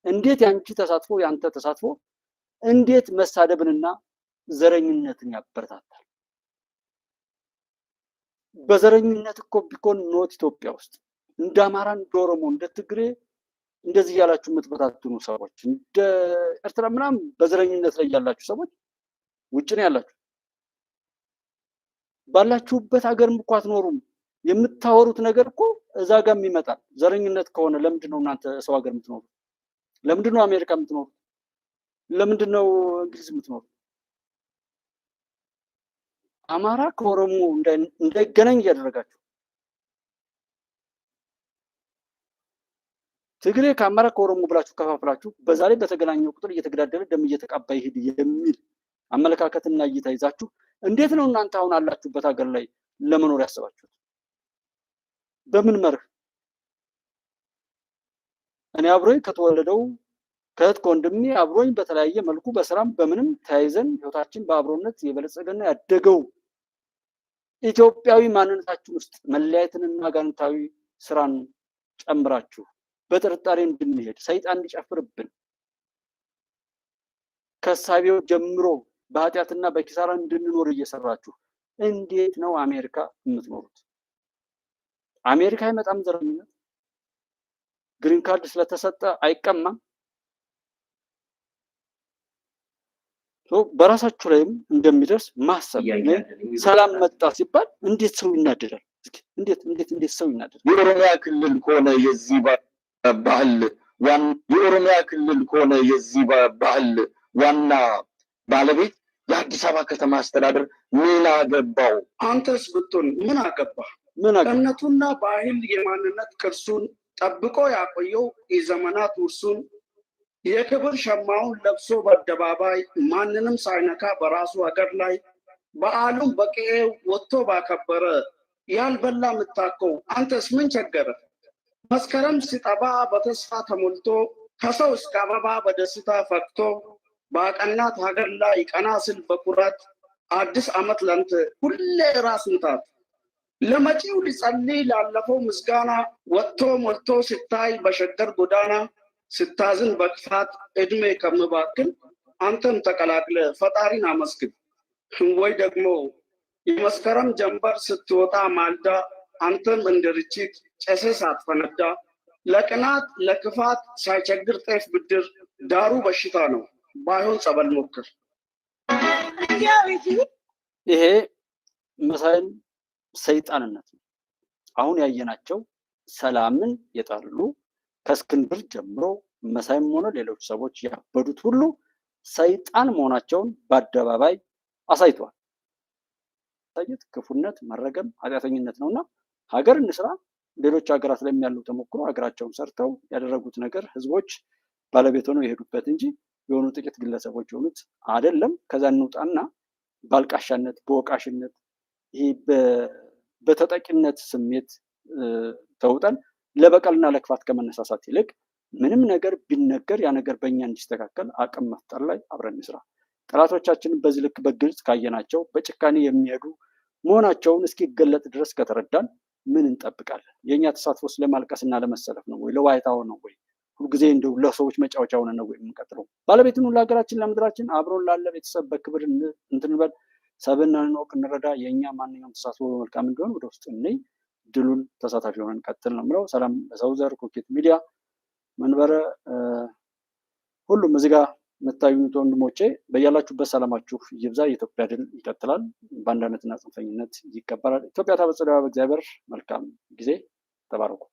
Speaker 2: እንዴት ያንቺ ተሳትፎ ያንተ ተሳትፎ እንዴት መሳደብንና ዘረኝነትን ያበረታታል? በዘረኝነት እኮ ቢኮን ኖት ኢትዮጵያ ውስጥ እንደ አማራ፣ እንደ ኦሮሞ፣ እንደ ትግሬ እንደዚህ ያላችሁ የምትበታትኑ ሰዎች፣ እንደ ኤርትራ ምናምን በዘረኝነት ላይ ያላችሁ ሰዎች ውጭ ነው ያላችሁ። ባላችሁበት ሀገርም እኮ አትኖሩም። የምታወሩት ነገር እኮ እዛ ጋርም ይመጣል። ዘረኝነት ከሆነ ለምንድን ነው እናንተ ሰው ሀገር የምትኖሩት? ለምንድን ነው አሜሪካ የምትኖሩት? ለምንድን ነው እንግሊዝ የምትኖሩት? አማራ ከኦሮሞ እንዳይገናኝ እያደረጋችሁ፣ ትግሬ ከአማራ ከኦሮሞ ብላችሁ ከፋፍላችሁ በዛ ላይ በተገናኘው ቁጥር እየተገዳደለ ደም እየተቃባ ይሄድ የሚል አመለካከትና እይታ ይዛችሁ እንዴት ነው እናንተ አሁን አላችሁበት ሀገር ላይ ለመኖር ያሰባችሁት? በምን መርህ? እኔ አብሮኝ ከተወለደው ከእህት ከወንድሜ አብሮኝ በተለያየ መልኩ በስራም በምንም ተያይዘን ህይወታችን በአብሮነት የበለጸገና ያደገው ኢትዮጵያዊ ማንነታችን ውስጥ መለያየትንና አጋንንታዊ ስራን ጨምራችሁ በጥርጣሬ እንድንሄድ ሰይጣን እንዲጨፍርብን ከሳቢው ጀምሮ በኃጢአትና በኪሳራ እንድንኖር እየሰራችሁ እንዴት ነው አሜሪካ የምትኖሩት? አሜሪካ አይመጣም ዘረኝነት? ግሪን ካርድ ስለተሰጠ አይቀማም? በራሳችሁ ላይም እንደሚደርስ ማሰብ። ሰላም መጣ ሲባል እንዴት ሰው ይናደዳል? እንዴት ሰው ይናደዳል?
Speaker 3: የኦሮሚያ ክልል ከሆነ የዚህ ባህል የኦሮሚያ ክልል ከሆነ የዚህ ባህል ዋና ባለቤት የአዲስ አበባ ከተማ አስተዳደር ምን አገባው?
Speaker 9: አንተስ ብትሆን ምን አገባ? እምነቱና ባህል የማንነት ቅርሱን ጠብቆ ያቆየው የዘመናት ውርሱን የክብር ሸማውን ለብሶ በአደባባይ ማንንም ሳይነካ በራሱ ሀገር ላይ በዓሉም በቀዬው ወጥቶ ባከበረ ያልበላ ምታከው አንተስ ምን ቸገረ? መስከረም ሲጠባ በተስፋ ተሞልቶ ከሰው እስከ አበባ በደስታ ፈክቶ በቀናት ሀገር ላይ ቀና ስል በኩራት አዲስ ዓመት ለንተ ሁሌ ራስ ምታት ለመጪው ሊጸልይ ላለፈው ምስጋና ወጥቶ ሞልቶ ሲታይ በሸገር ጎዳና ስታዝን በክፋት እድሜ ከምባክን አንተም ተቀላቅለ ፈጣሪን አመስግን። ወይ ደግሞ የመስከረም ጀንበር ስትወጣ ማልዳ አንተም እንደ ርችት ጨሴ ሳትፈነዳ ለቅናት ለክፋት ሳይቸግር ጤፍ ብድር ዳሩ በሽታ ነው ባይሆን ጸበል ሞክር።
Speaker 2: ይሄ መሳይን ሰይጣንነት ነው። አሁን ያየናቸው ሰላምን የጣሉ ከእስክንድር ጀምሮ መሳይም ሆነ ሌሎች ሰዎች ያበዱት ሁሉ ሰይጣን መሆናቸውን በአደባባይ አሳይተዋል። ታየት ክፉነት፣ መረገም፣ ኃጢአተኝነት ነውና ሀገር እንስራ። ሌሎች ሀገራት ላይ ያለው ተሞክሮ ሀገራቸውን ሰርተው ያደረጉት ነገር ህዝቦች ባለቤት ሆነው የሄዱበት እንጂ የሆኑ ጥቂት ግለሰቦች የሆኑት አይደለም። ከዛ እንውጣና ባልቃሻነት፣ በወቃሽነት፣ ይሄ በተጠቂነት ስሜት ተውጠን ለበቀልና ለክፋት ከመነሳሳት ይልቅ ምንም ነገር ቢነገር ያ ነገር በእኛ እንዲስተካከል አቅም መፍጠር ላይ አብረን እንስራ። ጠላቶቻችንን በዚህ ልክ በግልጽ ካየናቸው በጭካኔ የሚሄዱ መሆናቸውን እስኪገለጥ ድረስ ከተረዳን ምን እንጠብቃለን? የእኛ ተሳትፎ ስለማልቀስና ለመሰለፍ ነው ወይ? ለዋይታው ነው ወይ? ሁልጊዜ እንደው ለሰዎች መጫወቻ ሆነን ነው ወይ የምንቀጥለው? ባለቤቱን ለሀገራችን ለምድራችን አብሮን ላለ ቤተሰብ በክብር እንትንበል፣ ሰብዕናን እንወቅ፣ እንረዳ። የእኛ ማንኛውም ተሳትፎ በመልካም እንዲሆን ወደ ውስጥ እንይ፣ ድሉን ተሳታፊ ሆነን ቀጥል ነው የምለው። ሰላም ለሰው ዘር። ኮኬት ሚዲያ መንበረ ሁሉም እዚህ ጋር የምታዩት ወንድሞቼ በያላችሁበት ሰላማችሁ ይብዛ። የኢትዮጵያ ድል ይቀጥላል። በአንድነትና ጽንፈኝነት ይቀበላል። ኢትዮጵያ ታበጽሕልዋ በእግዚአብሔር። መልካም ጊዜ። ተባረኩ።